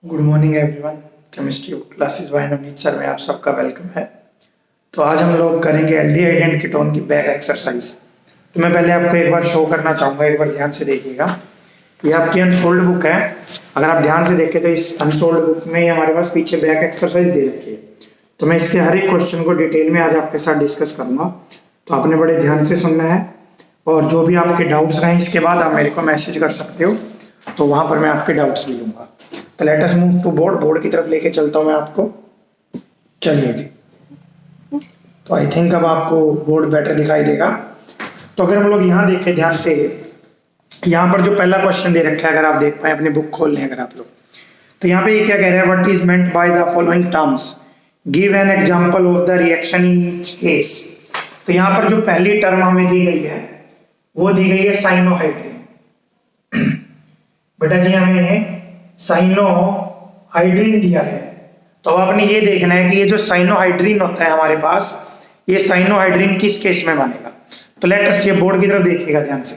Good morning everyone. Chemistry classes bye Navneet sir में आप सबका वेलकम है। तो आज हम लोग करेंगे एल्डिहाइड एंड कीटोन की बैक एक्सरसाइज। तो मैं पहले आपको एक बार शो करना चाहूँगा, एक बार ध्यान से देखिएगा। ये आपकी अनसोल्ड बुक है। अगर आप ध्यान से देखें तो इस अनसोल्ड बुक में हमारे पास पीछे बैक एक्सरसाइज दे रखी है। तो मैं इसके हर एक क्वेश्चन को डिटेल में आज आपके साथ डिस्कस करूँगा, तो आपने बड़े ध्यान से सुनना है। और जो भी आपके डाउट्स रहें इसके बाद आप मेरे को मैसेज कर सकते हो, तो वहाँ पर मैं आपके डाउट्स भी लूँगा। तो let us move to board की तरफ लेके चलता हूँ मैं आपको। चलिए जी। तो आई थिंक अब आपको बोर्ड बेटर दिखाई देगा। तो अगर हम लोग यहाँ देखें ध्यान से, यहाँ पर जो पहला क्वेश्चन दे रखा है, अगर आप देख पाए, अपनी बुक खोल लें अगर आप लोग, तो यहाँ पे ये क्या कह रहा है, what is meant by the following terms, give an example of the reaction in each case. तो यहाँ पर जो पहली टर्म हमें दी गई है वो दी गई है साइनोहाइड्रिन। बेटा जी हमें साइनोहाइड्रिन दिया है। तो अब आपने ये देखना है कि ये जो साइनोहाइड्रिन होता है हमारे पास, ये साइनोहाइड्रिन किस केस में बनेगा। तो लेट अस ये बोर्ड की तरफ देखिएगा ध्यान से।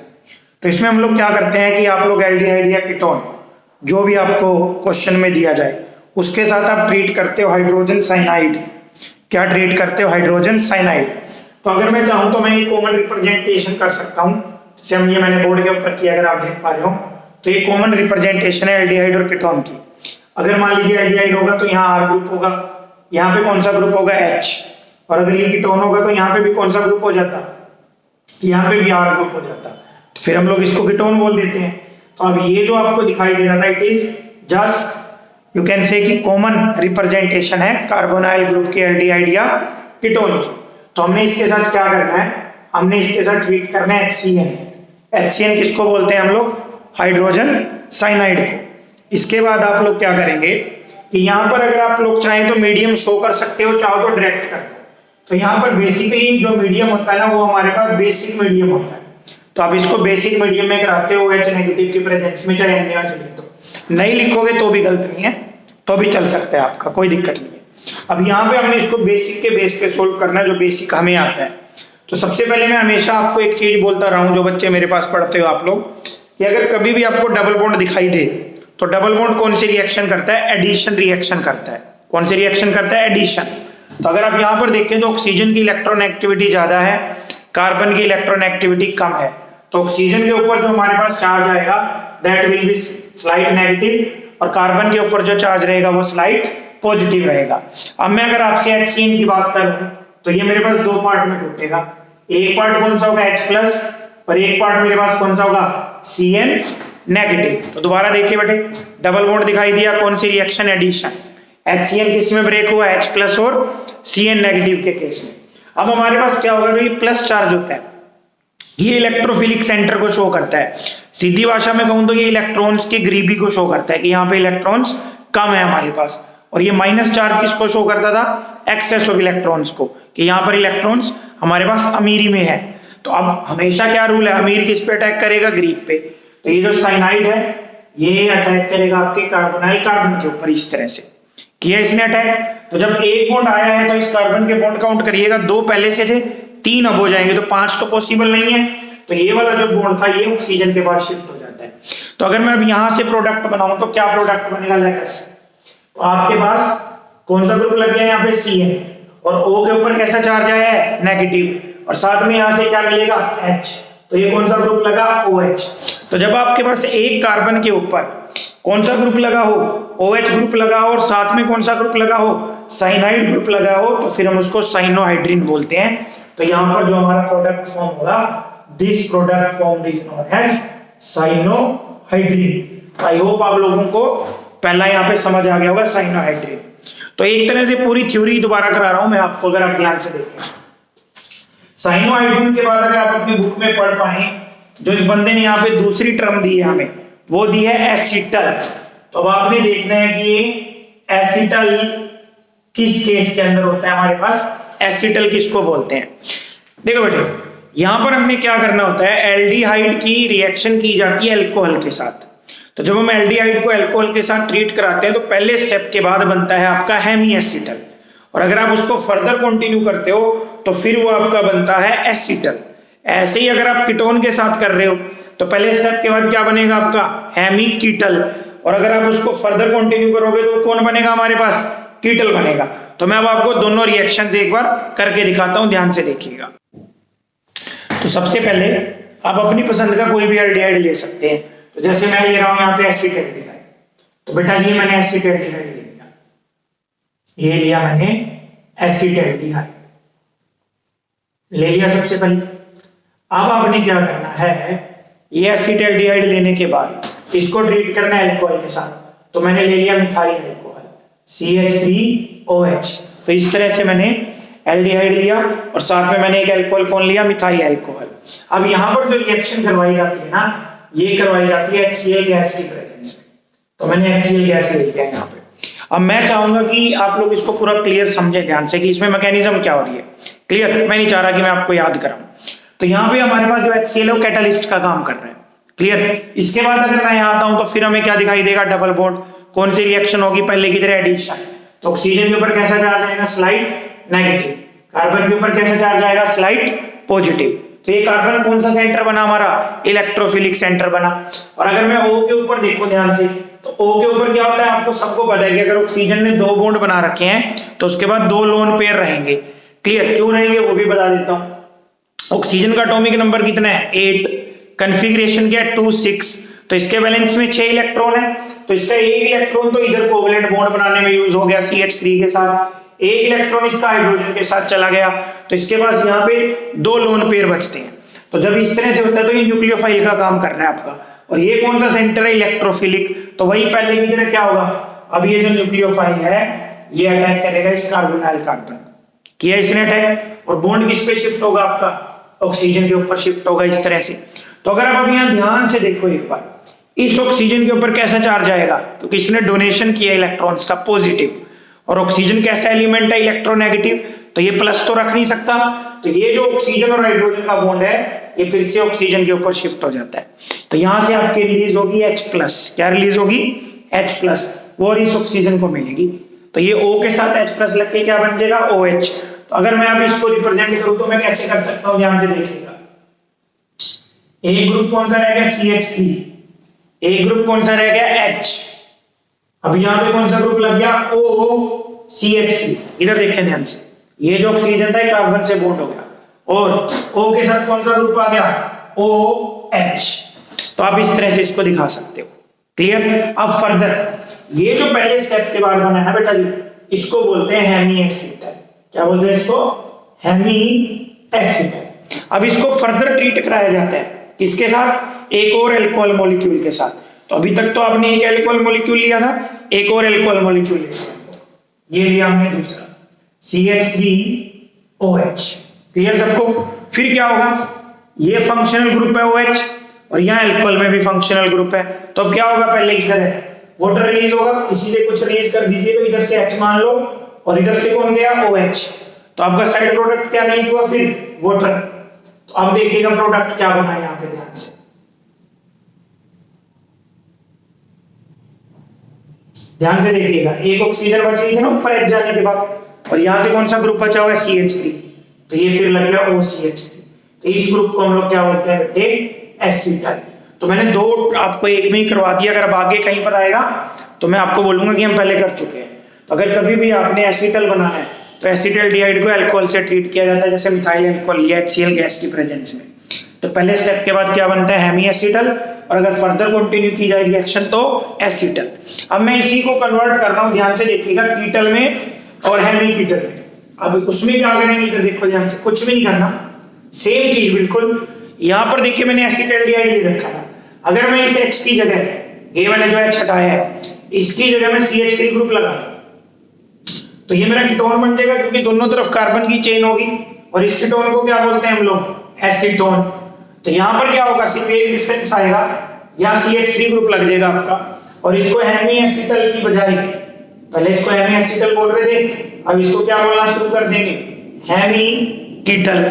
तो इसमें हम लोग क्या करते हैं कि आप लोग एल्डिहाइड या कीटोन जो भी आपको क्वेश्चन में दिया जाए उसके साथ आप ट्रीट करते हो हाइड्रोजन साइनाइड। क्या ट्रीट करते हो? Hydrogen cyanide. तो अगर मैं चाहूं तो मैं ये कॉमन रिप्रेजेंटेशन कर सकता हूं, जैसे हम ये मैंने बोर्ड के ऊपर किया, अगर आप देख पा रहे हो। तो ये कॉमन रिप्रेजेंटेशन है एल्डिहाइड और कीटोन की। अगर मान लीजिए एल्डिहाइड होगा तो यहाँ आर ग्रुप होगा, यहाँ पे कौन सा ग्रुप होगा? H। और अगर ये कीटोन होगा तो यहाँ पे भी कौन सा ग्रुप हो जाता? यहाँ पे भी आर ग्रुप हो जाता। तो फिर हम लोग इसको कीटोन बोल देते हैं। तो अब ये जो आपको दिखाई दे रहा था, it is just you can say कि कॉमन रिप्रेजेंटेशन है कार्बोनाइल ग्रुप के एल्डिहाइड या कीटोन की। तो हमने इसके साथ क्या करना है, हमने इसके साथ ट्रीट करना है HCN। HCN किसको बोलते हैं हम लोग? हाइड्रोजन साइनाइड को। इसके बाद आप लोग क्या करेंगे कि यहाँ पर अगर आप लोग चाहें तो मीडियम शो कर सकते हो, चाहो तो डायरेक्ट कर दो। तो यहाँ पर बेसिकली जो मीडियम होता है ना, वो हमारे पास बेसिक मीडियम होता है। तो आप इसको बेसिक मीडियम में कराते हो H नेगेटिव की प्रेजेंस में, चाहे NaOH लिख दो। नहीं लिखोगे तो भी गलत नहीं है, तो भी चल सकता है, आपका कोई दिक्कत नहीं है। अब यहाँ पे हमने इसको बेसिक के बेस पे सोल्व करना है, जो बेसिक हमें आता है। तो सबसे पहले मैं हमेशा आपको एक चीज बोलता रहा हूँ, जो बच्चे मेरे पास पढ़ते हो आप लोग, कि अगर कभी भी आपको डबल बॉन्ड दिखाई दे तो डबल बॉन्ड कौन सी रिएक्शन करता है? एडिशन रिएक्शन करता है। कौन सी रिएक्शन करता है? एडिशन। तो अगर आप यहाँ पर देखें तो ऑक्सीजन की इलेक्ट्रॉन एक्टिविटी ज्यादा है, कार्बन की इलेक्ट्रॉन एक्टिविटी कम है। तो ऑक्सीजन के ऊपर जो हमारे पास चार्ज आएगा that will be slight negative, और कार्बन के ऊपर जो चार्ज रहेगा वो स्लाइट पॉजिटिव रहेगा। अब मैं अगर आपसे HCN की बात करूं तो ये मेरे पास दो पार्ट में टूटेगा। एक पार्ट कौन सा होगा? H+ और एक पार्ट मेरे पास कौन सा होगा? Cn negative. तो दोबारा देखिए बेटे, डबल बॉन्ड दिखाई दिया, कौन सी रिएक्शन? एडिशन। HCN किस में ब्रेक हुआ? H+ और Cn नेगेटिव के केस में। अब हमारे पास क्या होगा? ये प्लस चार्ज होता है, ये इलेक्ट्रोफिलिक सेंटर को शो करता है। सीधी भाषा में कहूं तो ये इलेक्ट्रॉन्स की गरीबी को शो करता है कि यहाँ पे इलेक्ट्रॉन्स कम है हमारे पास। और ये माइनस चार्ज किसको शो करता था? एक्सेस ऑफ इलेक्ट्रॉन्स को, कि यहाँ पर इलेक्ट्रॉन्स हमारे पास अमीरी में है। तो अब हमेशा क्या रूल है? अमीर किस पे अटैक करेगा? गरीब पे। तो ये जो साइनाइड है ये अटैक करेगा आपके कार्बोनाइल कार्बन के ऊपर। इस तरह से किया इसने अटैक। तो जब एक बॉन्ड आया है तो इस कार्बन के बॉन्ड काउंट करिएगा, दो पहले से थे, 3 अब हो जाएंगे, तो 5 तो पॉसिबल नहीं है। तो ये वाला जो बॉन्ड था ये ऑक्सीजन के पास शिफ्ट हो जाता है। तो अगर मैं अब यहां से प्रोडक्ट बनाऊं तो क्या प्रोडक्ट बनेगा? लेटस, तो आपके पास कौन सा ग्रुप लग गया यहाँ पे? Cn, और O के ऊपर कैसा चार्ज आया है? नेगेटिव, और साथ में यहां से क्या मिलेगा? H। तो ये कौन सा ग्रुप लगा? OH। तो जब आपके पास एक कार्बन के ऊपर कौन सा ग्रुप लगा हो? OH ग्रुप लगा हो, और साथ में कौन सा ग्रुप लगा हो? साइनाइड ग्रुप लगा हो, तो फिर हम उसको साइनोहाइड्रिन बोलते हैं। तो यहाँ पर जो हमारा प्रोडक्ट फॉर्म होगा, this product form is known as cyanohydrin. I hope आप लोगों को पहला यहाँ पे समझ आ गया होगा साइनोहाइड्रिन। तो एक तरह से पूरी थ्योरी दोबारा करा रहा हूं मैं आपको, अगर आप ध्यान से देखें। साइनोहाइड्रिन के बाद अगर आप अपनी बुक में पढ़ पाए, जो इस बंदे ने यहाँ पे दूसरी टर्म दी है हमें, वो दी है एसिटल। तो अब आपने देखना है कि ये एसिटल किस केस के अंदर होता है हमारे पास? एसिटल किसको बोलते हैं? देखो बेटे, यहां पर हमने क्या करना होता है, एल्डिहाइड की रिएक्शन की जाती है अल्कोहल के साथ। तो जब हम एल्डिहाइड को अल्कोहल के साथ ट्रीट कराते हैं तो पहले स्टेप के बाद बनता है आपका हेमी एसिटल, और अगर आप उसको फर्दर कंटिन्यू करते हो तो फिर वो आपका बनता है एसिटल। ऐसे ही अगर आप कीटोन के साथ कर रहे हो तो पहले स्टेप के बाद क्या बनेगा आपका? हेमी कीटल, और अगर आप उसको फर्दर कंटिन्यू करोगे तो कौन बनेगा हमारे पास, कीटल बनेगा। तो मैं अब आपको दोनों रिएक्शंस एक बार करके दिखाता हूं, ध्यान से देखिएगा। तो सबसे पहले आप अपनी पसंद का कोई भी एल्डिहाइड ले सकते हैं। तो जैसे मैं ले रहा हूं यहाँ पे एसिटाल्डिहाइड, तो बेटा ये मैंने एसिटाल्डिहाइड ले लिया, ये लिया मैंने एसिटाल्डिहाइड ले लिया सबसे पहले। अब आपने क्या करना है, ये एसिटाल्डिहाइड लेने के बाद इसको ट्रीट करना है अल्कोहल के साथ। तो मैंने ले लिया मिथाइल अल्कोहल CH3OH। तो इस तरह से मैंने एल्डिहाइड लिया और साथ में मैंने एक अल्कोहल कौन लिया, मिथाइल अल्कोहल। अब यहाँ पर जो रिएक्शन करवाई जाती है ना, ये करवाई जाती है HCl गैस की प्रेजेंस में। तो मैंने HCl गैस ले लिया यहाँ पे। अब मैं चाहूंगा कि आप लोग इसको पूरा क्लियर समझे ध्यान से कि इसमें मैकेनिज्म क्या हो रही है। क्लियर, मैं नहीं चाह रहा कि मैं आपको याद कराऊं। तो यहाँ पे हमारे पास जो HCl है वो कैटालिस्ट का काम कर रहा है। क्लियर, इसके बाद अगर मैं यहाँ आता हूं तो फिर हमें क्या दिखाई देगा, डबल बॉन्ड। कौन सी रिएक्शन होगी, पहले की तरह एडिशन। तो ऑक्सीजन के ऊपर कैसा चार्ज आएगा, स्लाइट नेगेटिव। कार्बन के ऊपर कैसा चार्ज आएगा, स्लाइट पॉजिटिव। तो ये कार्बन कौन सा सेंटर बना हमारा, इलेक्ट्रोफिलिक सेंटर बना। और अगर मैं O के ऊपर देखो ध्यान से, तो O के ऊपर क्या होता है, आपको सबको पता है कि अगर ऑक्सीजन ने 2 बॉन्ड बना रखे हैं तो उसके बाद 2 लोन पेयर रहेंगे। क्लियर, क्यों रहेंगे वो भी बता देता हूं। ऑक्सीजन का एटॉमिक नंबर कितना है, 8। कॉन्फ़िगरेशन क्या है, 2 6। तो इसके बैलेंस में 6 इलेक्ट्रॉन है। तो इसका एक इलेक्ट्रॉन तो इधर कोवलेंट बॉन्ड बनाने में यूज हो गया CH3 के साथ, एक इलेक्ट्रॉन इसका हाइड्रोजन के साथ चला गया। तो इसके पास यहाँ पे 2 लोन पेयर बचते हैं। तो जब इस तरह से होता है तो ये न्यूक्लियोफाइल का काम कर रहा है आपका। और ये कौन सा सेंटर है, इलेक्ट्रोफिलिक। तो वही पहले की तरह क्या होगा, अब ये जो न्यूक्लियोफाइल है ये अटैक करेगा इस कार्बोनाइल कार्बन। किया इसने अटैक, और बॉन्ड किस पे शिफ्ट होगा, आपका ऑक्सीजन के ऊपर शिफ्ट होगा इस तरह से। तो अगर आप यहाँ ध्यान से देखो एक बार, इस ऑक्सीजन के ऊपर कैसा चार्ज आएगा, तो किसने डोनेशन किया इलेक्ट्रॉन्स का, पॉजिटिव। और ऑक्सीजन कैसा एलिमेंट है, इलेक्ट्रोनेगेटिव। तो ये प्लस तो रख नहीं सकता। तो ये जो ऑक्सीजन और हाइड्रोजन का बॉन्ड है ये फिर से ऑक्सीजन के ऊपर शिफ्ट हो जाता है। तो यहां से आपकी रिलीज होगी H+। क्या रिलीज होगी, H+, वो इस ऑक्सीजन को मिलेगी। तो ये O के साथ H+ लग के क्या बन जाएगा, OH। तो अगर मैं अब इसको रिप्रेजेंट करूं तो मैं कैसे कर सकता हूं, ध्यान से देखिएगा। एक ग्रुप कौन सा रह गया, CH3। एक ग्रुप कौन सा रह गया, H। अब यहाँ पे कौन सा ग्रुप लग गया, OCH3। इधर देखें ध्यान से, ये जो ऑक्सीजन था कार्बन से बॉन्ड हो गया, और O के साथ कौन सा ग्रुप आ गया, OH। तो आप इस तरह से इसको दिखा सकते हो। क्लियर। अब फर्दर ये जो पहले स्टेप के बाद बना है बेटा जी, इसको बोलते हैं हेमी एसिटल। क्या बोलते हैं इसको, हेमी एसिटल। अब इसको फर्दर ट्रीट कराया जाता है किसके साथ, एक और अल्कोहल मॉलिक्यूल के साथ। तो अभी तक तो आपने एक अल्कोहल मॉलिक्यूल लिया था, एक और अल्कोहल मॉलिक्यूल ये लिया हमने दूसरा CH3OH। क्लियर सबको। फिर क्या होगा, ये फंक्शनल ग्रुप है OH, और यहाँ अल्कोहल में भी फंक्शनल ग्रुप है। तो अब क्या होगा, पहले इधर है वाटर रिलीज होगा, इसीलिए कुछ रिलीज कर दीजिए। तो इधर से H मान लो और इधर से कौन गया, OH। तो आपका साइड प्रोडक्ट क्या नहीं हुआ, फिर वाटर। तो अब देखिएगा प्रोडक्ट क्या बना है यहाँ पे, ध्यान से देखिएगा। एक ऑक्सीजन बची हुई थी ना ऊपर H जाने के बाद, और यहाँ से कौन सा ग्रुप बचा हुआ है, CH3। तो ये फिर लग गया OCH3। तो इस ग्रुप को हम लोग क्या बोलते हैं बेटे, एसिटल। तो मैंने 2 आपको एक में ही करवा दिया। अगर अब आगे कहीं पर आएगा तो मैं आपको बोलूंगा कि हम पहले कर चुके हैं। तो अगर कभी भी आपने एसिटल बनाना है तो एसिटाल्डिहाइड को अल्कोहल से ट्रीट किया जाता है, जैसे मिथाइल अल्कोहल लिया HCl गैस की प्रेजेंस में। तो पहले स्टेप के बाद क्या बनता है, हेमी एसिटल। और अगर फर्दर कंटिन्यू की जाए रिएक्शन तो एसिटल। अब मैं इसी को कन्वर्ट कर रहा हूं, ध्यान से देखिएगा, कीटल में और हेमी कीटल में। अब उसमें क्या करेंगे, तो देखो ध्यान से, कुछ भी नहीं करना, सेम चीज बिल्कुल। यहां पर देखिए मैंने एसिटाल्डिहाइड ले रखा था। अगर मैं इस H की जगह, ये मैंने जो H हटाया है, इसकी जगह मैं CH3 ग्रुप लगा, तो ये मेरा कीटोन बन जाएगा, क्योंकि दोनों तरफ कार्बन की चेन होगी। और इस कीटोन को क्या बोलते हैं हम लोग, एसीटोन। तो यहां पर क्या होगा, सिर्फ एक डिफरेंस आएगा, यहाँ CH3 ग्रुप लग जाएगा आपका। और इसको हेमी एसिटल की बजाय, पहले इसको हेमी एसिटल बोल रहे थे, अब इसको क्या बोलना शुरू कर देंगे, हेमी कीटल।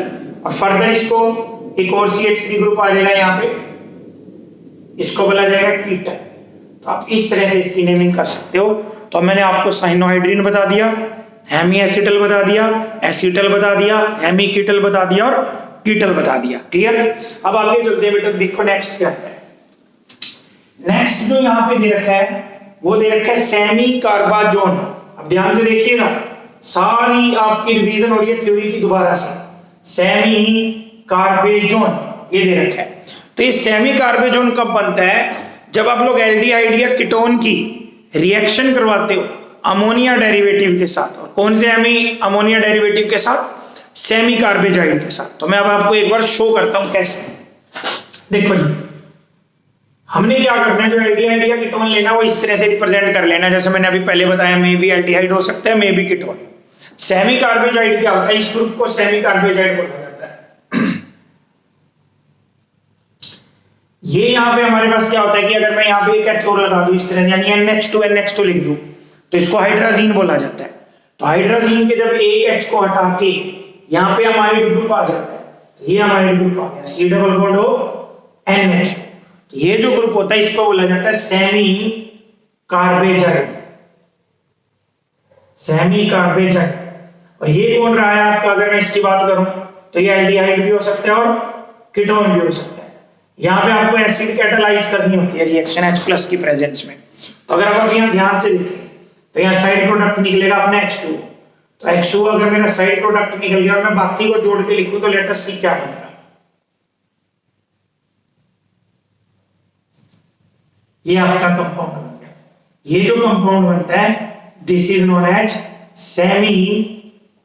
और फर्दर इसको एक और CH3 ग्रुप आ जाएगा यहाँ पे, इसको बोला जाएगा कीटल। तो आप इस तरह से इसकी नेमिंग कर सकते हो। तो मैंने आपको साइनोहाइड्रिन बता दिया, हेमी एसिटल बता दिया, एसिटल बता दिया, हेमी कीटल बता दिया और कीटल बता दिया। क्लियर। अब आगे चलते हैं बेटा, देखो नेक्स्ट क्या है। नेक्स्ट जो यहाँ पे दे रखा है वो दे रखा है सेमी कार्बाजोन। अब ध्यान से देखिएगा, सारी आपकी रिवीजन हो रही है थ्योरी की दोबारा से। सेमी कार्बाजोन ये दे रखा है। तो ये सेमी कार्बाजोन कब बनता है? जब आप लोग एल्डिहाइड या कीटोन की रिएक्शन करवाते हो अमोनिया डेरिवेटिव के साथ। और कौन से अमोनिया डेरिवेटिव के साथ? सेमी कार्बाजाइड के साथ। तो मैं अब आपको एक बार शो करता हूं कैसे। देखो जी, हमने क्या करना है, जो एल्डिहाइड या कीटोन लेना वो इस तरह से रिप्रेजेंट कर लेना, जैसे मैंने अभी पहले बताया, मे बी एल्डिहाइड हो सकता है, may be ketone. Semi carbazide क्या होता है? इस ग्रुप को सेमी कार्बाजाइड बोला जाता है। ये यहाँ पे हमारे पास क्या होता है कि अगर मैं यहाँ पे एक H और लगा दूं इस तरह, यानी NH2 लिख दूं, तो इसको हाइड्राजीन बोला जाता है। तो हाइड्राजीन के जब एक H को हटा के यहाँ पे अमाइड ग्रुप आ जाता है, तो ये अमाइड ग्रुप आ गया, C double bond O NH। तो ये जो ग्रुप होता है इसको बोला जाता है सेमी कार्बाजाइड। Semi carbazide. और ये कौन रहा है आपका? अगर मैं इसकी बात करूं तो ये एल्डिहाइड भी हो सकता है और कीटोन भी हो सकता है। यहाँ पे आपको एसिड कैटालाइज करनी होती है रिएक्शन H+ की प्रेजेंस में। तो अगर आप यहाँ ध्यान से देखें तो यहाँ साइड प्रोडक्ट निकलेगा अपने H2। तो H2 अगर मेरा साइड प्रोडक्ट निकल गया और मैं बाकी को जोड़ के लिखूं तो लेट अस सी क्या बनेगा। ये आपका कंपाउंड बन गया। ये जो कंपाउंड बनता है this is known as semi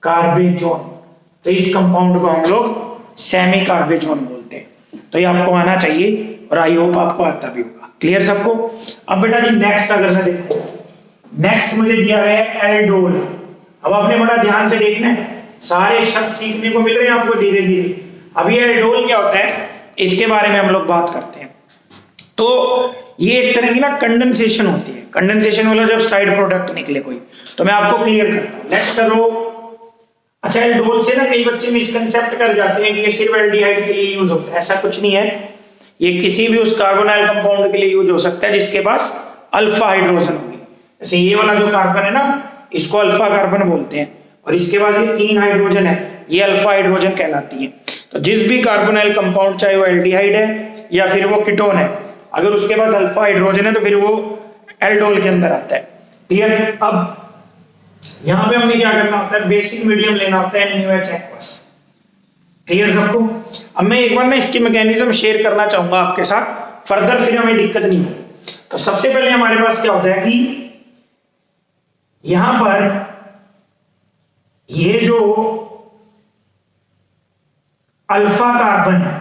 कार्बाजोन। तो इस कंपाउंड को हम लोग सेमी कार्बाजोन बोलते हैं। तो ये आपको आना चाहिए और आई होप आपको आता भी होगा। क्लियर सबको? अब बेटा जी नेक्स्ट अगर मैं देखो, नेक्स्ट मुझे दिया गया है एल्डोल। अब आपने बड़ा ध्यान से देखना है, सारे शब्द सीखने को मिल रहे हैं आपको धीरे धीरे। अब ये एल्डोल क्या होता है इसके बारे में हम लोग बात करते हैं। तो ये एक तरह की ना कंडेंसेशन होती है। कंडेंसेशन वाला जब साइड प्रोडक्ट निकले कोई, तो मैं आपको क्लियर करता हूं। नेक्स्ट करो। अच्छा, एल्डोल से ना कई बच्चे मिसकंसेप्ट कर जाते हैं कि ये सिर्फ एल्डिहाइड के लिए यूज होता है। ऐसा कुछ नहीं है, ये किसी भी उस कार्बोनाइल कंपाउंड के लिए यूज हो सकता है जिसके पास अल्फा हाइड्रोजन होगी। जैसे ये वाला जो कार्बन है ना, इसको अल्फा कार्बन बोलते हैं, और इसके बाद ये 3 हाइड्रोजन है, ये अल्फा हाइड्रोजन कहलाती है। तो जिस भी कार्बोनाइल कंपाउंड, चाहे वो एल्डिहाइड है या फिर वो कीटोन है, अगर उसके पास अल्फा हाइड्रोजन है तो फिर वो एल्डोल के अंदर आता है। क्लियर? अब यहां पे हमने क्या करना होता है, बेसिक मीडियम लेना होता है NaOH aqueous। क्लियर सबको? अब मैं एक बार ना इसकी मैकेनिज्म शेयर करना चाहूंगा आपके साथ, फर्दर फिर हमें दिक्कत नहीं होगी। तो सबसे पहले हमारे पास क्या होता है कि यहां पर ये जो अल्फा कार्बन है,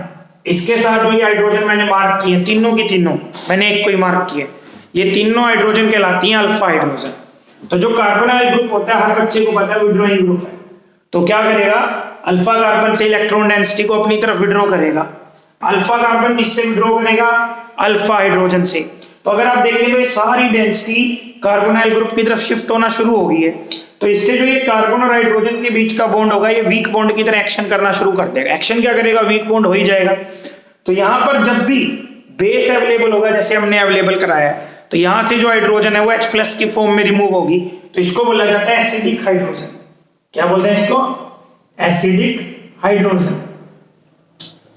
इसके साथ जो ये हाइड्रोजन मैंने मार्क किए, तीनों की तीनों मैंने एक को ही मार्क किए, ये तीनों हाइड्रोजन कहलाती हैं अल्फा हाइड्रोजन। तो जो कार्बोनाइल ग्रुप होता है, हर बच्चे को पता है विड्रॉइंग ग्रुप है, तो क्या करेगा, अल्फा कार्बन से इलेक्ट्रॉन डेंसिटी को अपनी तरफ विड्रॉ करेगा। अल्फा कार्बन किससे विड्रॉ करेगा? अल्फा हाइड्रोजन से। तो अगर आप देखें तो ये सारी डेंसिटी कार्बोनाइल ग्रुप की तरफ शिफ्ट होना शुरू हो गई है। तो इससे जो ये कार्बन और हाइड्रोजन के बीच का बॉन्ड होगा, ये वीक बॉन्ड की तरह एक्शन करना शुरू कर देगा। एक्शन क्या करेगा? वीक बॉन्ड हो ही जाएगा। तो यहां पर जब भी बेस अवेलेबल होगा, जैसे हमने अवेलेबल कराया है, तो यहां से जो हाइड्रोजन है वो H+ की फॉर्म में रिमूव होगी। तो इसको बोला जाता है एसिडिक हाइड्रोजन। क्या बोलते हैं इसको? Acidic hydrogen.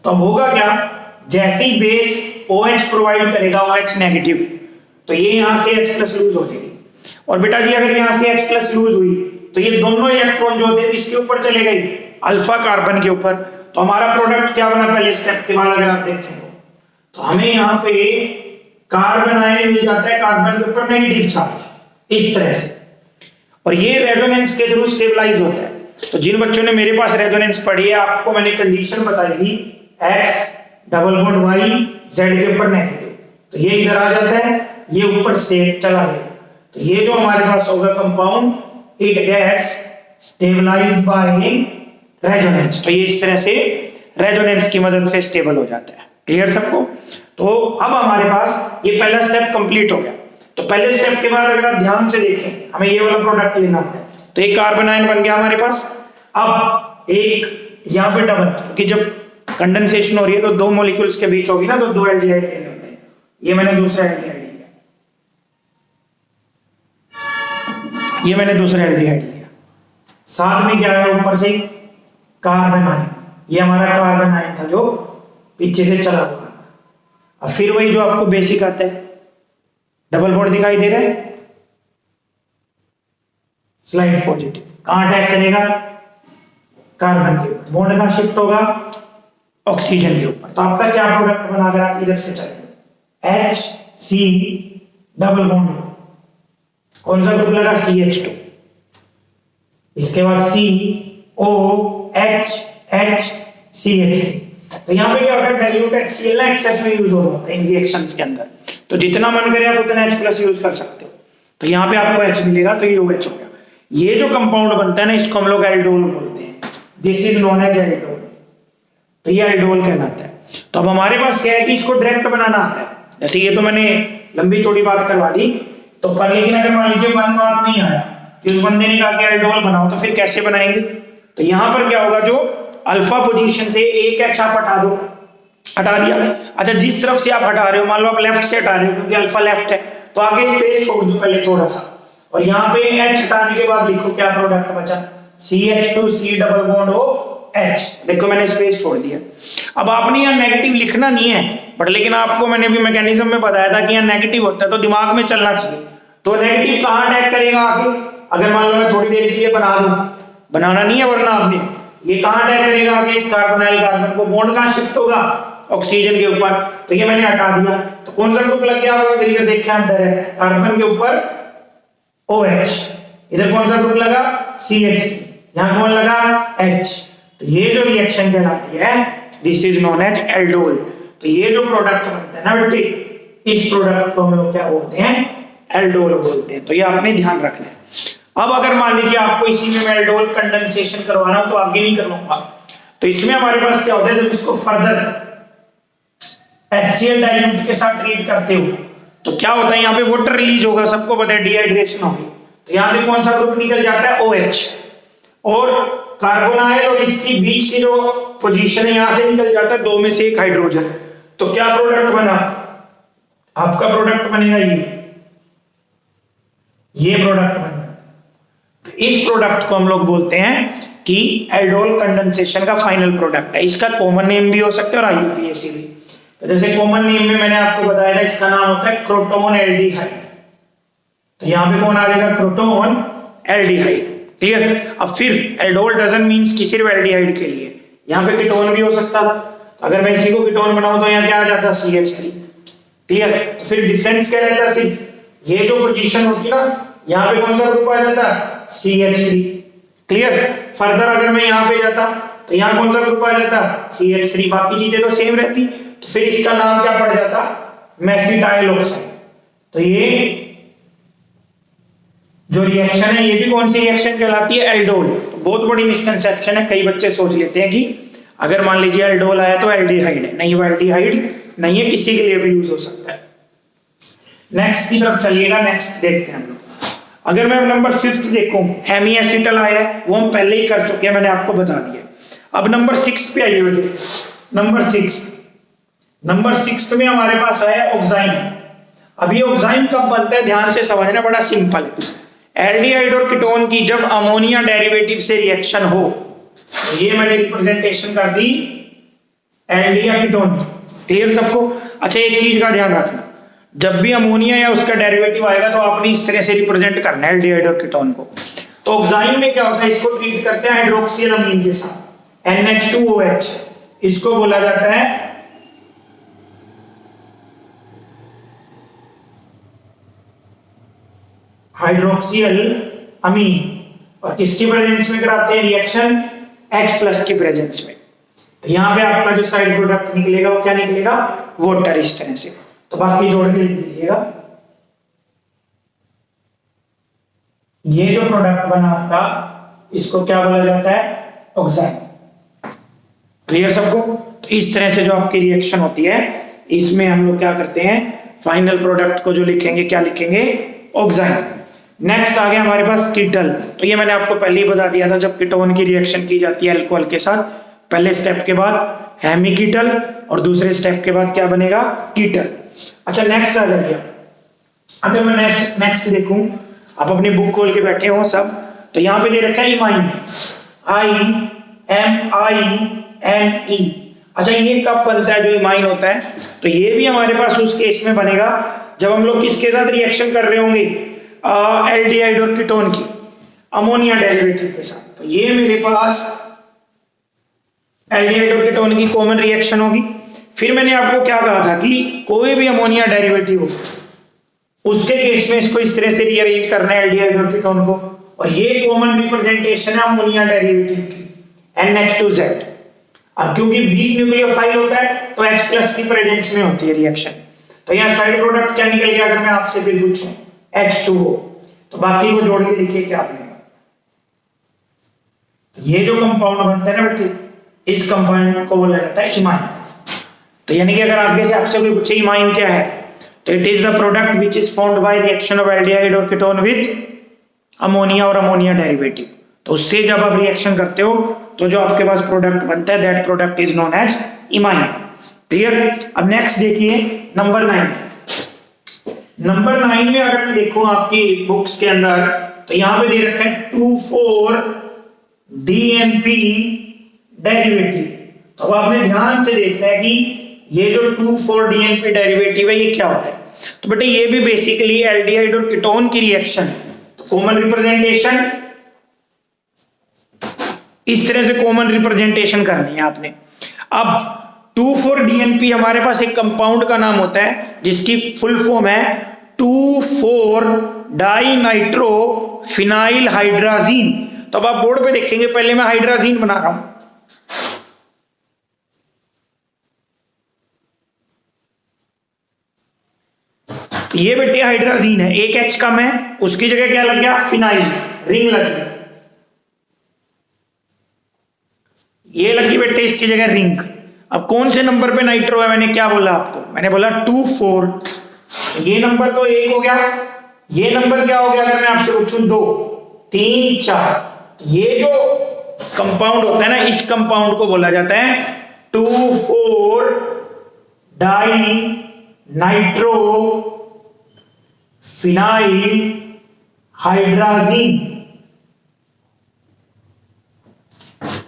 तो अब होगा क्या, जैसे ही बेस OH प्रोवाइड करेगा, OH नेगेटिव, तो ये यहां से H+ लूज हो जाएगी। और बेटा जी अगर यहां से H+ लूज हुई तो ये दोनों इलेक्ट्रॉन जो थे इसके ऊपर चले गए, अल्फा कार्बन के ऊपर। तो हमारा प्रोडक्ट क्या बना पहले स्टेप के बाद अगर आप देखें तो हमें यहाँ पे कार्बन आयन मिल जाता है, कार्बन के ऊपर नेगेटिव चार्ज इस तरह से, और ये रेजोनेंस के थ्रू स्टेबलाइज होता है। तो जिन बच्चों ने मेरे पास रेजोनेंस पढ़ी है, आपको मैंने कंडीशन बताई थी X double bond Y Z के ऊपर नेगेटिव, तो ये इधर आ जाता है, ये ऊपर स्टेट चला गया। तो ये जो हमारे पास होगा compound, it gets stabilised by resonance. तो ये इस तरह से रेजोनेंस की मदद से स्टेबल हो जाता है। क्लियर सबको? तो अब हमारे पास ये पहला स्टेप कंप्लीट हो गया। तो पहले स्टेप के बाद अगर आप ध्यान से देखें, हमें ये वाला प्रोडक्ट लेना होता है। तो एक कार्बन आयन बन गया हमारे पास। अब एक यहाँ पे डबल, क्योंकि जब कंडेंसेशन हो रही है तो 2 मॉलिक्यूल्स के बीच होगी ना, तो 2 एल्डिहाइड लेने होते हैं। ये मैंने दूसरा एल्डिहाइड लिया, ये मैंने दूसरा एल्डिहाइड लिया। साथ में क्या है, ऊपर से कार्बन आयन, ये हमारा कार्बन आयन था जो पीछे से चला हुआ। अब फिर वही जो आपको बेसिक आता है, डबल बॉन्ड दिखाई दे रहा है, स्लाइड पॉजिटिव कहां अटैक करेगा, कार्बन के ऊपर, बॉन्ड कहां शिफ्ट होगा, ऑक्सीजन के ऊपर। तो आपका क्या प्रोडक्ट बना, अगर आप इधर से चलेंगे, H C डबल बॉन्ड, कौन सा ग्रुप लगा, CH2, इसके बाद COH CH3। तो यहाँ पे क्या होता है, डाइल्यूट HCl ना एक्सेस में यूज हो रहा होता है इन रिएक्शंस के अंदर, तो जितना मन करे आप उतना H+ यूज कर सकते हो। तो यहाँ पे आपको H मिलेगा, तो ये OH हो गया। ये जो कंपाउंड बनता है ना, इसको हम लोग एल्डोल बोलते हैं, this is known as aldol. तो ये एल्डोल कहलाता है। तो अब हमारे पास क्या है कि इसको डायरेक्ट बनाना आता है। जैसे ये तो मैंने लंबी चौड़ी बात करवा दी, तो पर लेकिन अगर मान लीजिए वन बात नहीं आया कि उस बंदे ने कहा कि एल्डोल बनाओ, तो फिर कैसे बनाएंगे। तो यहां पर क्या होगा, जो अल्फा पोजीशन से एक H आप हटा दो, हटा दिया। अच्छा, जिस तरफ से आप हटा रहे हो, मान लो आप लेफ्ट से हटा रहे हो क्योंकि अल्फा लेफ्ट है, तो आगे स्पेस छोड़ दो पहले थोड़ा सा, और यहाँ पे H हटाने के बाद लिखो क्या प्रोडक्ट बचा, CH2C डबल बॉन्ड OH। देखो मैंने स्पेस छोड़ दिया। अब आपने यहाँ नेगेटिव लिखना नहीं है, बट लेकिन आपको मैंने भी मैकेनिज्म में बताया था कि यहाँ नेगेटिव होता है, तो दिमाग में चलना चाहिए। तो नेगेटिव कहाँ अटैक करेगा आगे, अगर मान लो मैं थोड़ी देर के लिए बना दूं, बनाना नहीं है वरना आपने, ये कहाँ अटैक करेगा आगे, इस कार्बोनाइल कार्बन को, बॉन्ड कहाँ शिफ्ट होगा, ऑक्सीजन के ऊपर। तो ये मैंने हटा दिया, तो कौन सा ग्रुप लग गया होगा, अगर इधर देखें हम डायरेक्ट, कार्बन के ऊपर OH, इधर कौन सा ग्रुप लगा, CH, यहाँ कौन लगा, H। तो ये जो रिएक्शन कहलाती है, this is known as aldol. तो ये जो प्रोडक्ट बनता है ना बेटे, इस प्रोडक्ट को हम लोग क्या बोलते हैं, एल्डोल बोलते हैं। तो ये आपने ध्यान रखना है। अब अगर मान लीजिए आपको इसी में मैं एल्डोल कंडेंसेशन करवाना हो, तो आगे नहीं करवाऊंगा। तो इसमें हमारे पास क्या होता है, जब इसको फर्दर HCl डाइल्यूट के साथ ट्रीट करते हो, तो क्या होता है, यहाँ पे वाटर रिलीज होगा, सबको पता है, डिहाइड्रेशन होगी। तो यहाँ से कौन सा ग्रुप निकल जाता है, OH, और कार्बोनाइल और इसकी बीच की जो पोजीशन है, यहाँ से निकल जाता है 2 में से 1 हाइड्रोजन। तो क्या प्रोडक्ट बना, आपका प्रोडक्ट बनेगा ये प्रोडक्ट बनेगा। तो इस प्रोडक्ट को हम लोग बोलते हैं कि एल्डोल कंडेंसेशन का फाइनल प्रोडक्ट है। इसका कॉमन नेम भी हो सकता है और IUPAC भी। तो जैसे कॉमन नेम में मैंने आपको बताया था, इसका नाम होता है क्रोटोन एल्डिहाइड। तो यहाँ पे कौन आ जाएगा, क्रोटोन एल्डिहाइड। क्लियर। अब फिर एल्डोल डजंट मींस कि सिर्फ एल्डिहाइड के लिए, यहाँ पे कीटोन भी हो सकता था। तो अगर मैं इसी को कीटोन बनाऊं तो यहाँ क्या आ जाता, CH3। क्लियर। तो फिर डिफरेंस क्या रहता, सिर्फ ये जो पोजीशन होती ना, यहाँ पे कौन सा ग्रुप आ जाता, CH3। क्लियर। फर्दर अगर मैं यहाँ पे जाता तो यहाँ कौन सा ग्रुप आ जाता, CH3। बाकी चीजें तो सेम रहती। तो फिर इसका नाम क्या पड़ जाता, मेसिटाइल ऑक्साइड। तो ये जो रिएक्शन है, ये भी कौन सी रिएक्शन कहलाती है, एल्डोल। तो बहुत बड़ी मिसकंसेप्शन है, कई बच्चे सोच लेते हैं कि अगर मान लीजिए एल्डोल आया तो एल्डिहाइड है। नहीं, वो एल्डिहाइड नहीं है, किसी के लिए भी यूज हो सकता है। नेक्स्ट की तरफ चलिएगा, नेक्स्ट देखते हैं हम लोग। अगर मैं नंबर 5 देखूं, हेमी एसिटल आया है, वो हम पहले ही कर चुके हैं, मैंने आपको बता दिया। अब नंबर 6 पे आइए बेटे। नंबर 6 में हमारे पास आया ऑक्साइन। अब ये ऑक्साइन कब बनता है, ध्यान से समझना, बड़ा सिंपल है। एल्डिहाइड और कीटोन की जब अमोनिया डेरिवेटिव से रिएक्शन हो, तो ये मैंने रिप्रेजेंटेशन कर दी एल्डिया कीटोन। क्लियर सबको। अच्छा, एक चीज का ध्यान रखना, जब भी अमोनिया या उसका डेरिवेटिव आएगा तो आपने इस तरह से रिप्रेजेंट करना है एल्डिहाइड और कीटोन को। तो ऑक्साइन में क्या होता है, इसको ट्रीट करते हैं हाइड्रोक्सिल अमीन के साथ, NH2OH। इसको बोला जाता है हाइड्रोक्सिल अमीन। और किसकी प्रेजेंस में कराते हैं रिएक्शन, H+ की प्रेजेंस में। तो यहाँ पे आपका जो साइड प्रोडक्ट निकलेगा वो क्या निकलेगा, वाटर, इस तरह से। तो बाकी जोड़ के लिख दीजिएगा, ये जो प्रोडक्ट बना आपका, इसको क्या बोला जाता है, ऑक्साइन। क्लियर सबको। तो इस तरह से जो आपकी रिएक्शन होती है, इसमें हम लोग क्या करते हैं, फाइनल प्रोडक्ट को जो लिखेंगे, क्या लिखेंगे, ऑक्साइन। नेक्स्ट आ गया हमारे पास कीटल। तो ये मैंने आपको पहले ही बता दिया था, जब कीटोन की रिएक्शन की जाती है अल्कोहल के साथ, पहले स्टेप के बाद हेमी कीटल और दूसरे स्टेप के बाद क्या बनेगा, कीटल। अच्छा, नेक्स्ट आ जाइए। अगर मैं नेक्स्ट देखूं, आप अपनी बुक खोल के बैठे हो सब, तो यहाँ पे दे रखा है इमाइन, IMINE। अच्छा, ये कब बनता है जो इमाइन होता है, तो ये भी हमारे पास उस केस में बनेगा जब हम लोग किसके साथ रिएक्शन कर रहे होंगे, एल्डिहाइड और कीटोन की अमोनिया डेरिवेटिव के साथ। तो ये मेरे पास एल्डिहाइड और कीटोन की कॉमन रिएक्शन होगी। फिर मैंने आपको क्या कहा था कि कोई भी अमोनिया डेरिवेटिव हो उसके केस में इसको इस तरह से रीअरेंज करना है एल्डिहाइड और कीटोन को, और ये कॉमन रिप्रेजेंटेशन है अमोनिया डेरिवेटिव की NH2Z। अब क्योंकि वीक न्यूक्लियोफाइल होता है तो H+ की प्रेजेंस में होती है रिएक्शन, तो यहाँ साइड प्रोडक्ट क्या निकल गया, अगर मैं आपसे फिर पूछूं H2O, तो बाकी को जोड़ के लिखिए क्या बनेगा। ये जो कंपाउंड बनता है ना बेटे, इस कंपाउंड को बोला जाता है इमाइन। तो यानी कि अगर आगे से आपसे कोई पूछे इमाइन क्या है, तो it is the product which is formed by reaction of aldehyde और कीटोन विद अमोनिया और अमोनिया डेरिवेटिव। तो उससे जब आप रिएक्शन करते हो तो जो आपके पास प्रोडक्ट बनता है that product is known as imine. Clear. अब नेक्स्ट देखिए नंबर 9। नंबर 9 में अगर मैं देखूं आपकी बुक्स के अंदर, तो यहां पे दे रखा है 2,4-DNP डेरिवेटिव। तो अब आपने ध्यान से देखना है कि ये जो 2,4-DNP डेरिवेटिव है ये क्या होता है। तो बेटे ये भी बेसिकली एल्डिहाइड और कीटोन की रिएक्शन है। तो कॉमन रिप्रेजेंटेशन इस तरह से कॉमन रिप्रेजेंटेशन करनी है आपने। अब 2,4-DNP हमारे पास एक कंपाउंड का नाम होता है जिसकी फुल फॉर्म है 2,4-डाइनाइट्रो-फिनाइल हाइड्राजीन। तो अब आप बोर्ड पे देखेंगे, पहले मैं हाइड्राजीन बना रहा हूं, ये बेटे हाइड्राजीन है, एक H कम है, उसकी जगह क्या लग गया, फिनाइल, रिंग लग गई। ये लगी बेटे इसकी जगह रिंग। अब कौन से नंबर पे नाइट्रो है, मैंने क्या बोला आपको, मैंने बोला 2,4। ये नंबर तो 1 हो गया, ये नंबर क्या हो गया अगर मैं आपसे पूछूं 2, 3, 4। ये जो कंपाउंड होता है ना, इस कंपाउंड को बोला जाता है 2,4-डाइनाइट्रो-फिनाइल हाइड्राजीन।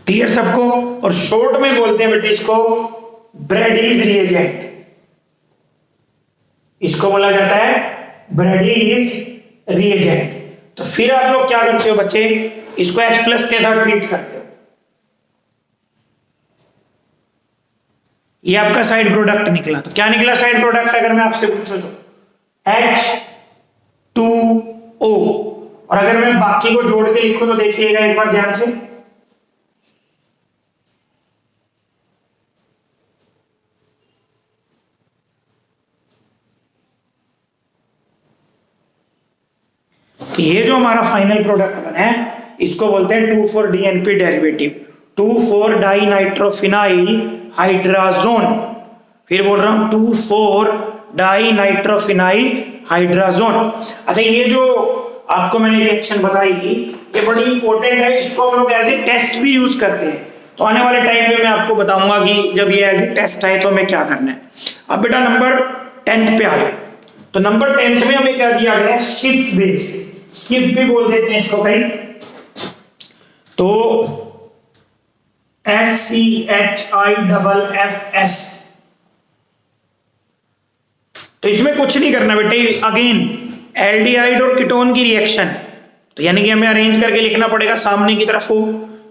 क्लियर सबको। और शॉर्ट में बोलते हैं बेटे इसको ब्रैडीज रिएजेंट, इसको बोला जाता है ब्रैडीज रिएजेंट। तो फिर आप लोग क्या करते हो बच्चे, इसको H+ के साथ ट्रीट करते हो। ये आपका साइड प्रोडक्ट निकला। तो क्या निकला साइड प्रोडक्ट अगर मैं आपसे पूछूं तो H2O। और अगर मैं बाकी को जोड़ के लिखूं तो देखिएगा एक बार ध्यान से, तो ये जो हमारा फाइनल प्रोडक्ट बना है इसको बोलते हैं 2,4-DNP डेरिवेटिव, 2,4-डाइनाइट्रोफिनाइल हाइड्राजोन। फिर बोल रहा हूं 2,4-डाइनाइट्रोफिनाइल हाइड्राजोन। अच्छा, ये जो आपको मैंने रिएक्शन बताई ये बड़ी इंपॉर्टेंट है, इसको हम लोग एज ए टेस्ट भी यूज करते हैं। तो आने वाले टाइम में मैं आपको बताऊंगा कि जब ये एज ए टेस्ट आए तो हमें क्या करना है। अब बेटा नंबर 10 पे आ जाए। तो नंबर 10 में हमें क्या दिया गया है, शिफ्ट बेस, स्किप भी बोल देते हैं इसको कहीं। तो SCHIFFS। तो इसमें कुछ नहीं करना बेटे, अगेन एल्डिहाइड और कीटोन की रिएक्शन। तो यानी कि हमें अरेंज करके लिखना पड़ेगा सामने की तरफ हो,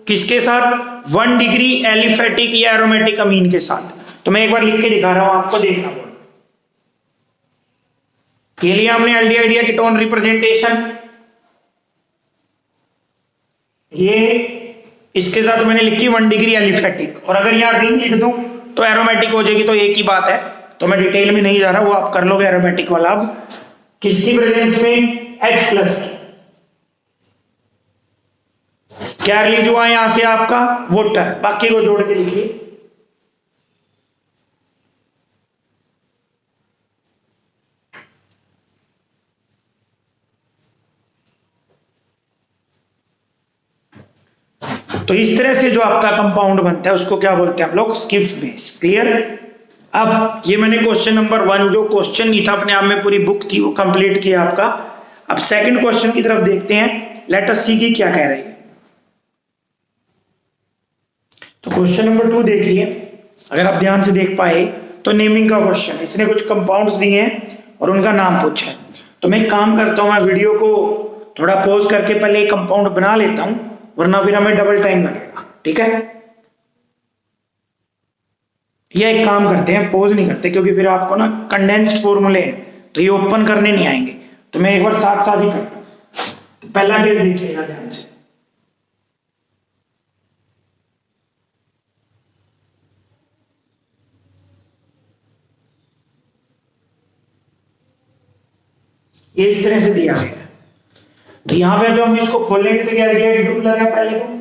किसके साथ, 1 डिग्री एलिफेटिक या एरोमेटिक अमीन के साथ। तो मैं एक बार लिख के दिखा रहा हूं आपको, देखना पड़ेगा। ये लिया हमने एल्डिहाइड या कीटोन रिप्रेजेंटेशन, ये इसके साथ मैंने लिखी 1 डिग्री एलिफेटिक। और अगर यहां रिंग लिख दूं तो एरोमेटिक हो जाएगी, तो एक ही बात है। तो मैं डिटेल में नहीं जा रहा, वो आप कर लोगे एरोमेटिक वाला। अब किसकी प्रेजेंस में, H+ की। क्या रिलीज हुआ यहां से आपका, वाटर। बाकी को जोड़ के लिखिए, तो इस तरह से जो आपका कंपाउंड बनता है उसको क्या बोलते हैं हम लोग, स्किप्स बेस। क्लियर। अब ये मैंने क्वेश्चन नंबर 1 जो क्वेश्चन नहीं था अपने आप में, पूरी बुक थी, वो कंप्लीट किया आपका। अब सेकंड क्वेश्चन की तरफ देखते हैं, लेट अस सी की क्या कह रही है। तो क्वेश्चन नंबर 2 देखिए, अगर आप ध्यान से देख पाए तो नेमिंग का क्वेश्चन। इसने कुछ कंपाउंड्स दिए हैं, और उनका नाम पूछा है। तो मैं एक काम करता हूँ, मैं वीडियो को थोड़ा पॉज करके पहले एक कंपाउंड बना लेता हूँ, वरना फिर हमें डबल टाइम लगेगा। ठीक है, ये एक काम करते हैं, पॉज नहीं करते, क्योंकि फिर आपको ना कंडेंस्ड फॉर्मूले हैं तो ये ओपन करने नहीं आएंगे। तो मैं एक बार साथ साथ ही करता हूँ। तो पहला केस देखिएगा ध्यान से। ये इस तरह से दिया गया है। तो यहां पे जो हम इसको खोलेंगे तो क्या दिया, डुप्लर है पहले को।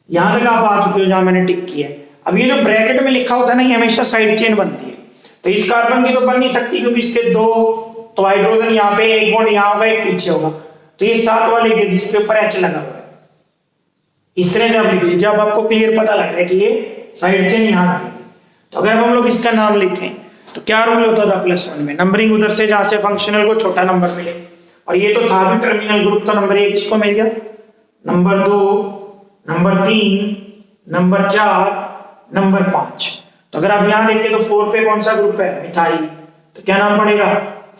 यहां तक आप आ चुके हो जहां मैंने टिक किया है। अब ये जो ब्रैकेट में लिखा होता है ना, ये हमेशा साइड चेन बनती है। तो इस कार्बन की तो बन नहीं सकती, क्योंकि इसके दो तो हाइड्रोजन यहाँ पे, एक बॉन्ड यहाँ होगा, एक पीछे होगा। तो ये साथ वाले के जिसके ऊपर एच लगा हुआ है, इस तरह से आप लिख लीजिए। अब आपको क्लियर पता लग रहा है कि ये साइड चेन यहाँ लगेगी। तो अगर हम लोग इसका नाम लिखें तो क्या रूल होता था +1 में, नंबरिंग उधर से जहां से फंक्शनल को छोटा नंबर मिले, और ये तो था भी टर्मिनल ग्रुप, तो नंबर 1 इसको मिल गया, नंबर 2, नंबर 3, नंबर 4, नंबर 5। तो अगर आप यहां देखें तो 4 पे कौन सा ग्रुप है, मिथाइल। तो क्या नाम पड़ेगा,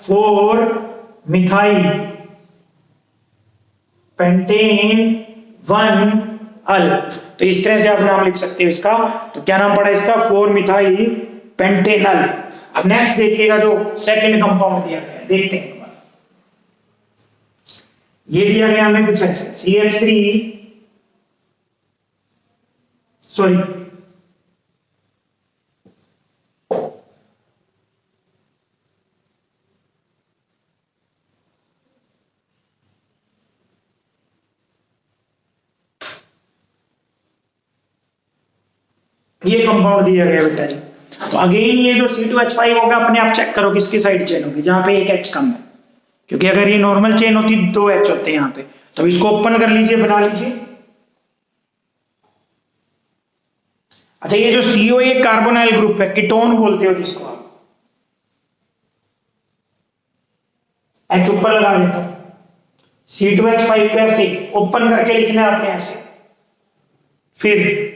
4 मिथाइल पेंटेन 1 अल। तो इस तरह से आप नाम लिख सकते हो इसका। तो क्या नाम पड़ा इसका, 4 मिथाइल पेंटेनल। अब नेक्स्ट देखिएगा जो सेकंड कंपाउंड दिया गया है, देखते हैं। ये दिया गया हमें कुछ ऐसे, CH3 सॉरी ये कंपाउंड दिया गया बेटा जी। तो अगेन ये जो C2H5 होगा, अपने आप चेक करो किसकी साइड चेन होगी, जहां पे एक H कम है, क्योंकि अगर ये नॉर्मल चेन होती 2 H होते हैं यहाँ पे। तो इसको ओपन कर लीजिए, बना लीजिए। अच्छा, ये जो CO एक कार्बोनाइल ग्रुप है, कीटोन बोलते हो जिसको आप, H ऊपर लगा देता हूं। C2H5 को ऐसे ओपन करके लिखना है आपने ऐसे, फिर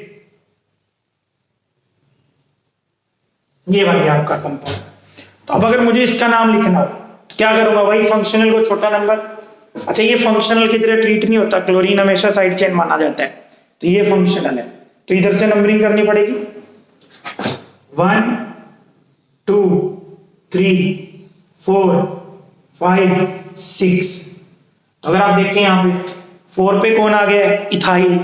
ये बन गया आपका कंपाउंड। तो अब अगर मुझे इसका नाम लिखना हो तो क्या करूंगा, वही फंक्शनल को छोटा नंबर। अच्छा, ये फंक्शनल की तरह ट्रीट नहीं होता, क्लोरीन हमेशा साइड चेन माना जाता है। तो ये फंक्शनल है, तो इधर से नंबरिंग करनी पड़ेगी, 1 2 3 4 5 6। तो अगर आप देखें यहाँ पे 4 पे कौन आ गया है, इथाइल।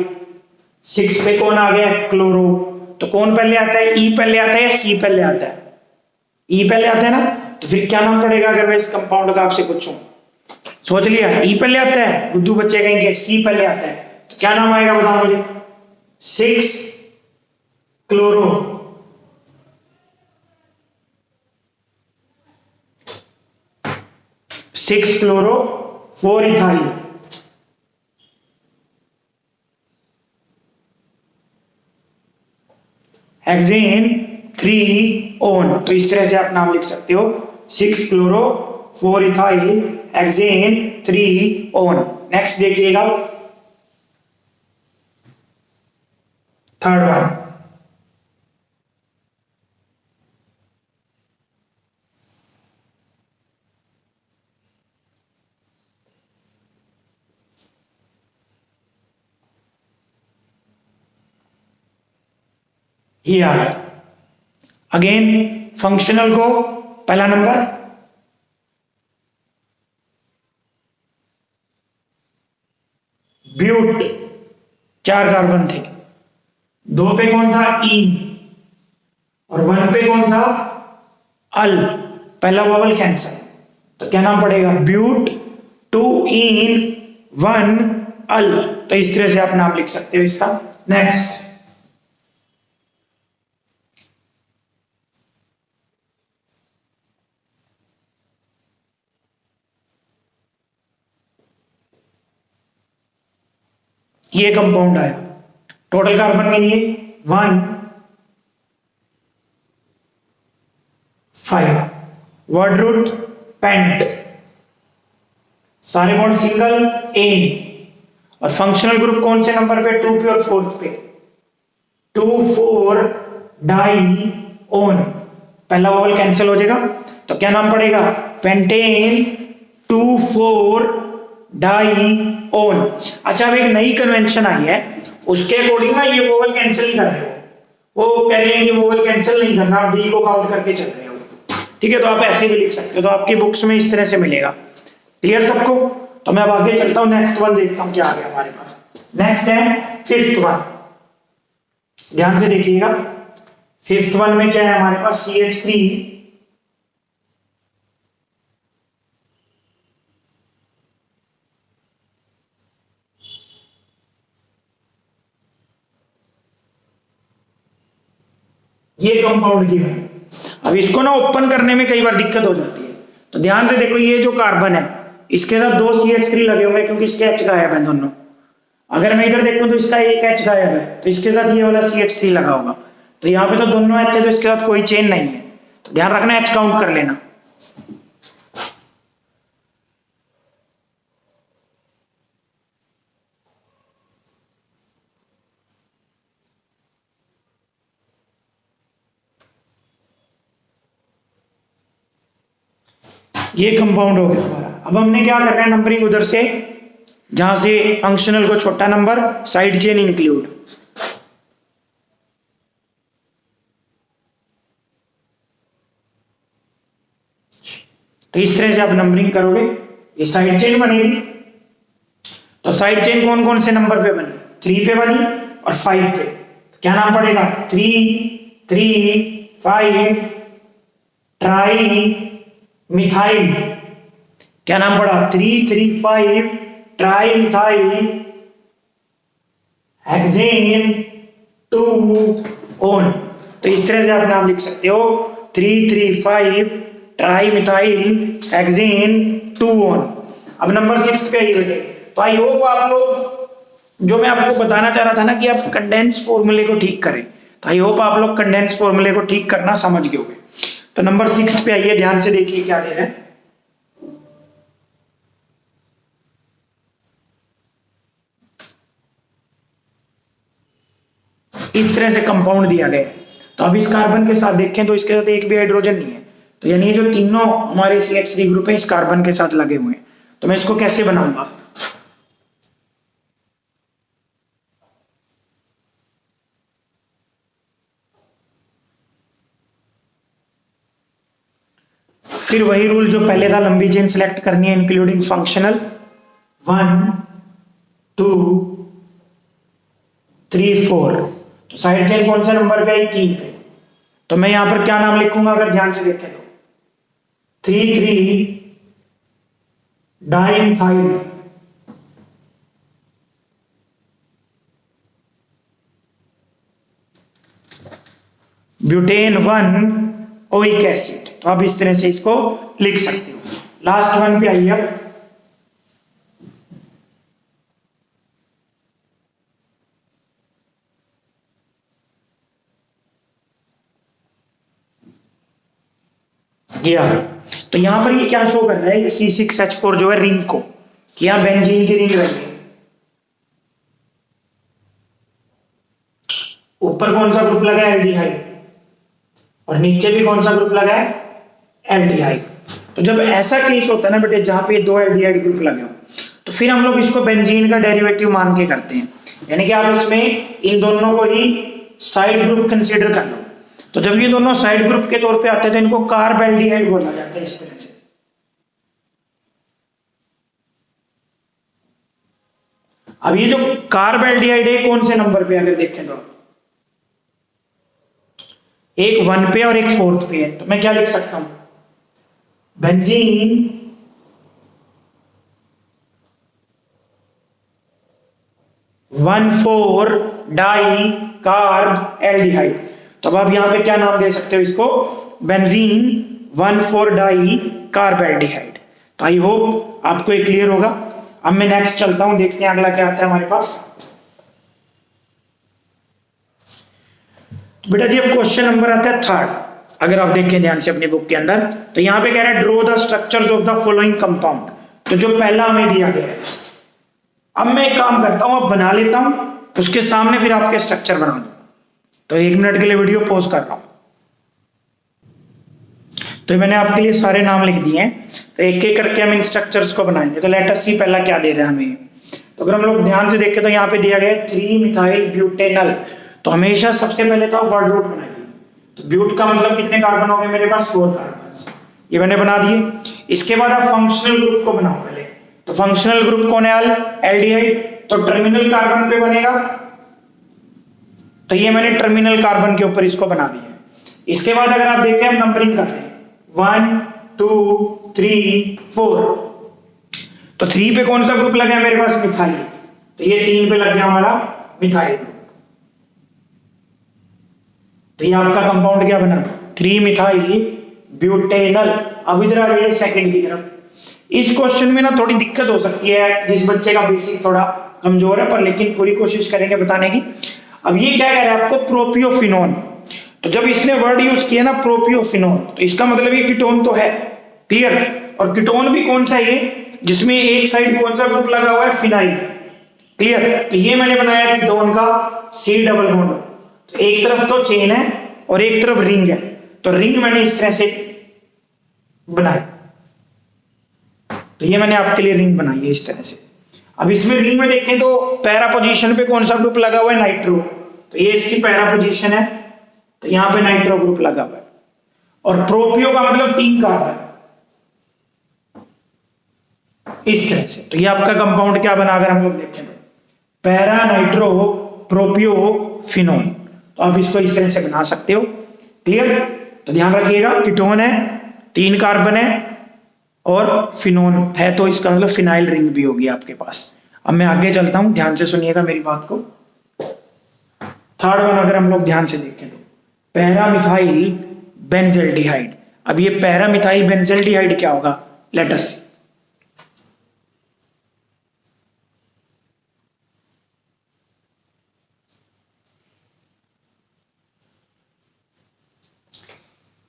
6 पे कौन आ गया है, क्लोरो। तो कौन पहले आता है, ई पहले आता है या सी पहले आता है, ई पहले आता है ना। तो फिर क्या नाम पड़ेगा, अगर मैं इस कंपाउंड का आपसे पूछूं, सोच लिया, ई पहले आता है, बुद्धू बच्चे कहेंगे सी पहले आता है, तो क्या नाम आएगा बताओ मुझे, 6 chloro. Six chloro 4 ethyl. Hexane 3 own. तो इस तरह से आप नाम लिख सकते हो, 6 chloro 4 ethyl hexane 3 own. Next देखिएगा, थर्ड वन, ही आ गया। अगेन फंक्शनल को पहला नंबर, ब्यूट 4 कार्बन थे, 2 पे कौन था, ईन, और 1 पे कौन था, अल। पहला वोवल कैंसल, तो क्या नाम पड़ेगा, ब्यूट 2 ईन 1 अल। तो इस तरह से आप नाम लिख सकते हो इसका। नेक्स्ट, ये कंपाउंड आया, टोटल कार्बन के लिए 1 5, वर्ड रूट पेंट, सारे बॉन्ड सिंगल एन, और फंक्शनल ग्रुप कौन से नंबर पे, 2 पे और 4 पे, 2 4 डाई ओन, पहला वोवल कैंसिल हो जाएगा, तो क्या नाम पड़ेगा, पेंटेन 2,4 डाई ओन। अच्छा, अब एक नई कन्वेंशन आई है, उसके अकॉर्डिंग ना ये वोवल कैंसिल नहीं कर रहे हो, वो कह रहे हैं ये वोवल कैंसिल नहीं करना, आप डी को काउंट करके चल रहे हो। ठीक है, तो आप ऐसे भी लिख सकते हो, तो आपकी बुक्स में इस तरह से मिलेगा। क्लियर सबको? तो मैं अब आगे चलता हूँ, नेक्स्ट वन देखता हूँ क्या आ गया हमारे पास। नेक्स्ट है फिफ्थ वन, ध्यान से देखिएगा। फिफ्थ वन में क्या है हमारे पास, CH3 ये कंपाउंड की है। अब इसको ना ओपन करने में कई बार दिक्कत हो जाती है, तो ध्यान से देखो, ये जो कार्बन है इसके साथ 2 CH3 लगे हुए हैं, क्योंकि इसके H गायब है दोनों। अगर मैं इधर देखूं तो इसका एक H गायब है, तो इसके साथ ये वाला CH3 लगा होगा, तो यहाँ पे तो दोनों H है, तो इसके साथ कोई चेन नहीं है, तो ध्यान रखना H काउंट कर लेना। ये कंपाउंड हो गया हमारा। अब हमने क्या करना है, नंबरिंग उधर से, जहां से फंक्शनल को छोटा नंबर, साइड चेन इंक्लूड। तो इस तरह से आप नंबरिंग करोगे, ये साइड चेन बनेगी। तो साइड चेन कौन कौन से नंबर पे बनी, 3 पे बनी और 5 पे। क्या नाम पड़ेगा, 3 3 5 ट्राई मिथाइल। क्या नाम पड़ा, 3 3 5 ट्राई मिथाइल हेक्सेन 2 ओन। तो इस तरह से आप नाम लिख सकते हो, 3 3 5 ट्राई मिथाइल हेक्सेन 2 ओन। अब नंबर 6 पे आई बेटे। तो आई होप आप लोग, जो मैं आपको बताना चाह रहा था ना कि आप कंडेंस फॉर्मूले को ठीक करें, तो आई होप आप लोग कंडेंस फॉर्मूले को ठीक करना समझ गए होंगे। तो नंबर 6 पे आइए, ध्यान से देखिए क्या दे रहे हैं। इस तरह से कंपाउंड दिया गया है। तो अब इस कार्बन के साथ देखें तो इसके साथ एक भी हाइड्रोजन नहीं है, तो यानी ये जो तीनों हमारे CH3 ग्रुप है इस कार्बन के साथ लगे हुए हैं। तो मैं इसको कैसे बनाऊंगा, फिर वही रूल जो पहले था, लंबी चेन सिलेक्ट करनी है इंक्लूडिंग फंक्शनल, 1 2 3 4। तो साइड चेन कौन सा नंबर पे आई, 3 पे। तो मैं यहां पर क्या नाम लिखूंगा, अगर ध्यान से देखें तो 3 3 di methyl butane 1 oic acid. तो आप इस तरह से इसको लिख सकते हो। लास्ट वन पे आइए, अब गया। तो यहां पर ये क्या शो कर रहा है, C6H4 जो है रिंग को, कि यहां बेंजीन की रिंग लगी। ऊपर कौन सा ग्रुप लगा है, एल्डिहाइड, और नीचे भी कौन सा ग्रुप लगा है, एल्डिहाइड। तो जब ऐसा केस होता है ना बेटे, जहां पे 2 एल्डिहाइड ग्रुप लगे हो, तो फिर हम लोग इसको बेंजीन का डेरिवेटिव मान के करते हैं, यानी कि आप इसमें इन दोनों को ही साइड ग्रुप कंसीडर कर लो। तो जब ये दोनों साइड ग्रुप के तौर पे आते हैं तो इनको कार्बेल्डिहाइड बोला जाता है, इस तरह से। अब ये जो कार्बेल्डिहाइड है कौन से नंबर पे, अगर देखें तो एक 1 पे और एक 4th पे है। तो मैं क्या लिख सकता हूं, बेंजीन 1,4 डाई कार्ब एल्डिहाइड। तो अब आप यहां पे क्या नाम दे सकते हो इसको, बेंजीन 1,4 डाई कार्ब एल्डिहाइड। तो आई होप आपको ये क्लियर होगा। अब मैं नेक्स्ट चलता हूं, देखते हैं अगला क्या आता है हमारे पास। तो बेटा जी अब क्वेश्चन नंबर आता है 3rd। अगर आप देखें ध्यान से अपनी बुक के अंदर, तो यहां पे कह रहा है draw the structures of the following compound. तो जो पहला हमें दिया गया है, अब मैं एक काम करता हूं, अब बना लेता हूं, उसके सामने फिर आपके स्ट्रक्चर बना दूंगा। तो 1 मिनट के लिए वीडियो पॉज कर रहा हूं। तो मैंने आपके लिए सारे नाम लिख दिए हैं, तो एक एक करके हम इन स्ट्रक्चर्स को बनाएंगे। तो लेट अस सी पहला क्या दे रहा है हमें। तो अगर हम लोग ध्यान से देखें तो यहाँ पे दिया गया है 3 मिथाइल ब्यूटेनल। तो हमेशा सबसे पहले तो वर्ड रूट बनाइए। तो ब्यूट का मतलब कितने कार्बन हो गए मेरे पास, 4 कार्बन, ये मैंने बना दिए। इसके बाद आप फंक्शनल ग्रुप को बनाओ पहले। तो फंक्शनल ग्रुप कौन है, एल्डिहाइड। तो टर्मिनल कार्बन पे बनेगा, तो ये मैंने टर्मिनल कार्बन के ऊपर इसको बना दिया। इसके बाद अगर आप देखें हम नंबरिंग करते हैं 1 2 3 4। तो 3 पे कौन सा ग्रुप लगा है मेरे पास, मिथाइल। तो ये 3 पे लग गया हमारा मिथाइल ग्रुप। तो ये आपका कंपाउंड क्या बना, 3 मिथाइल ब्यूटेनल। अब इधर आ गए सेकंड की तरफ। इस क्वेश्चन में ना थोड़ी दिक्कत हो सकती है, जिस बच्चे का बेसिक थोड़ा कमजोर है, पर लेकिन पूरी कोशिश करेंगे बताने की। अब ये क्या कह रहा है आपको, प्रोपियोफिनोन। तो जब इसने वर्ड यूज किया ना प्रोपियोफिनोन, तो इसका मतलब ये कीटोन तो है, क्लियर। और कीटोन भी कौन सा है, जिसमें एक साइड कौन सा ग्रुप लगा हुआ है, फिनाइल, क्लियर। तो ये मैंने बनाया कीटोन का C डबल बॉन्ड। तो एक तरफ तो चेन है और एक तरफ रिंग है, तो रिंग मैंने इस तरह से बनाई। तो ये मैंने आपके लिए रिंग बनाई है इस तरह से। अब इसमें रिंग में देखें तो पैरा पोजीशन पे कौन सा ग्रुप लगा हुआ है, नाइट्रो। तो ये इसकी पैरा पोजीशन है, तो यहां पे नाइट्रो ग्रुप लगा हुआ है। और प्रोपियो का मतलब 3 कार्बन, इस तरह से। तो ये आपका कंपाउंड क्या बना, अगर हम लोग देखें तो पैरा नाइट्रो प्रोपियो फिनोन। तो आप इसको इस तरह से बना सकते हो, क्लियर। तो ध्यान रखिएगा, कीटोन है, 3 कार्बन है और फिनोन है, तो इसका मतलब फिनाइल रिंग भी होगी आपके पास। अब मैं आगे चलता हूं, ध्यान से सुनिएगा मेरी बात को। थर्ड वन अगर हम लोग ध्यान से देखें तो पैरामिथाइल बेंजल्डिहाइड। अब ये पैरामिथाइल बेंजल्डिहाइड क्या होगा, लेट अस सी।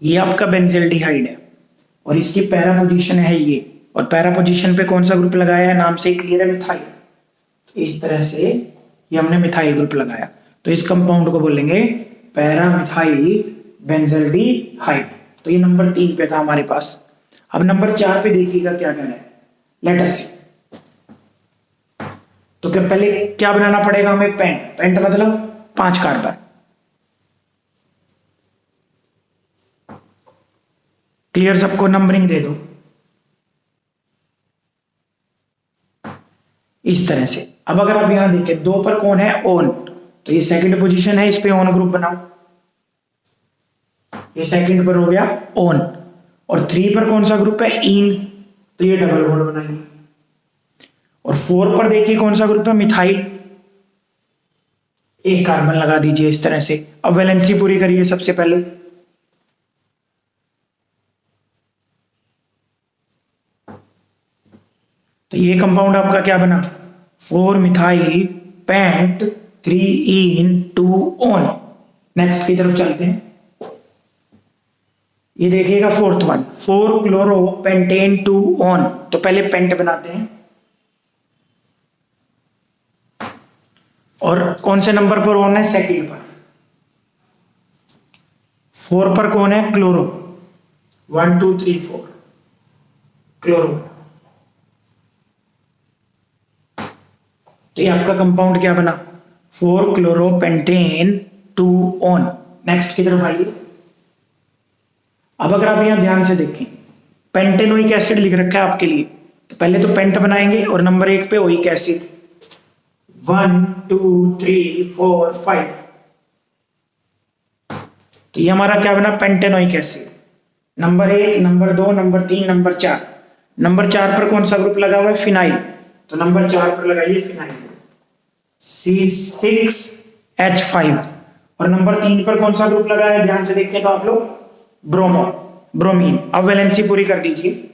ये आपका बेंजल्डिहाइड है और इसकी पैरा पोजीशन है ये, और पैरा पोजीशन पे कौन सा ग्रुप लगाया है, नाम से ही क्लियर है, मिथाइल। इस तरह से ये हमने मिथाइल ग्रुप लगाया। तो इस कंपाउंड को बोलेंगे पैरामिथाइल बेंजल्डिहाइड। तो ये नंबर 3 पे था हमारे पास। अब नंबर 4 पे देखिएगा क्या कह रहा है, लेट अस सी। तो क्या पहले क्या बनाना पड़ेगा हमें, पेंट। पेंट मतलब 5 कार्बन, क्लियर। सबको नंबरिंग दे दो इस तरह से। अब अगर आप यहां देखें 2 पर कौन है, ओन। तो ये सेकंड पोजीशन है, इस पे ओन ग्रुप बनाओ। ये सेकंड पर हो गया ओन। और 3 पर कौन सा ग्रुप है, इन। तो ये डबल बॉन्ड बनाइए। और 4 पर देखिए कौन सा ग्रुप है, मिथाइल। 1 कार्बन लगा दीजिए इस तरह से। अब वैलेंसी पूरी करिए सबसे पहले। तो ये कंपाउंड आपका क्या बना, 4 मिथाइल पेंट 3 इन 2 ओन। नेक्स्ट की तरफ चलते हैं। ये देखिएगा fourth one, 4 chloro pentane 2 own. तो पहले पेंट बनाते हैं। और कौन से नंबर पर ओन है, सेकंड पर। 4 पर कौन है, क्लोरो। 1 2 3 4 क्लोरो। तो ये आपका कंपाउंड क्या बना, 4 क्लोरोपेंटेन 2 ओन। नेक्स्ट की तरफ आइए। अब अगर आप यहां ध्यान से देखें, पेंटेनोइक एसिड लिख रखा है आपके लिए। तो पहले तो पेंट बनाएंगे और नंबर 1 पे ओइक एसिड 1 2 3 4 5। तो ये हमारा क्या बना, pentanoic acid. Number 1, number 2, number 3, number 4। Number 4 पर कौन सा ग्रुप लगा हुआ है, फिनाइल। तो नंबर 4 पर लगाइए फिनाइल, C6H5। और नंबर 3 पर कौन सा ग्रुप लगा है, ध्यान से देखें तो आप लोग, ब्रोमो, ब्रोमीन। अब वैलेंसी पूरी कर दीजिए।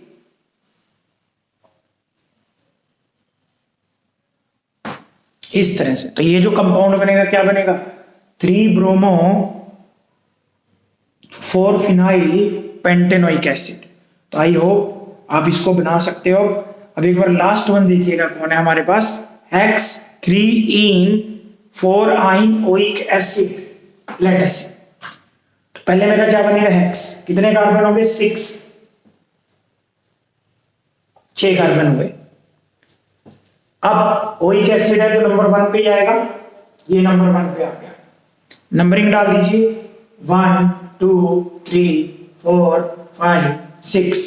इस तरह से। तो ये जो कंपाउंड बनेगा क्या बनेगा, 3 ब्रोमो 4 फिनाइल पेंटेनोइक एसिड। तो आई होप आप इसको बना सकते हो। अब एक बार लास्ट वन देखिएगा कौन है हमारे पास, हेक्स 3 इन 4 आइन ओइक एसिड। लेट अस सी। तो पहले मेरा क्या बनेगा, हेक्स। कितने कार्बन हो गए, 6, 6 कार्बन हो गए। अब ओइक एसिड है तो नंबर 1 पे ही आएगा, ये नंबर 1 पे आ गया। नंबरिंग डाल दीजिए, 1 2 3 4 5 6।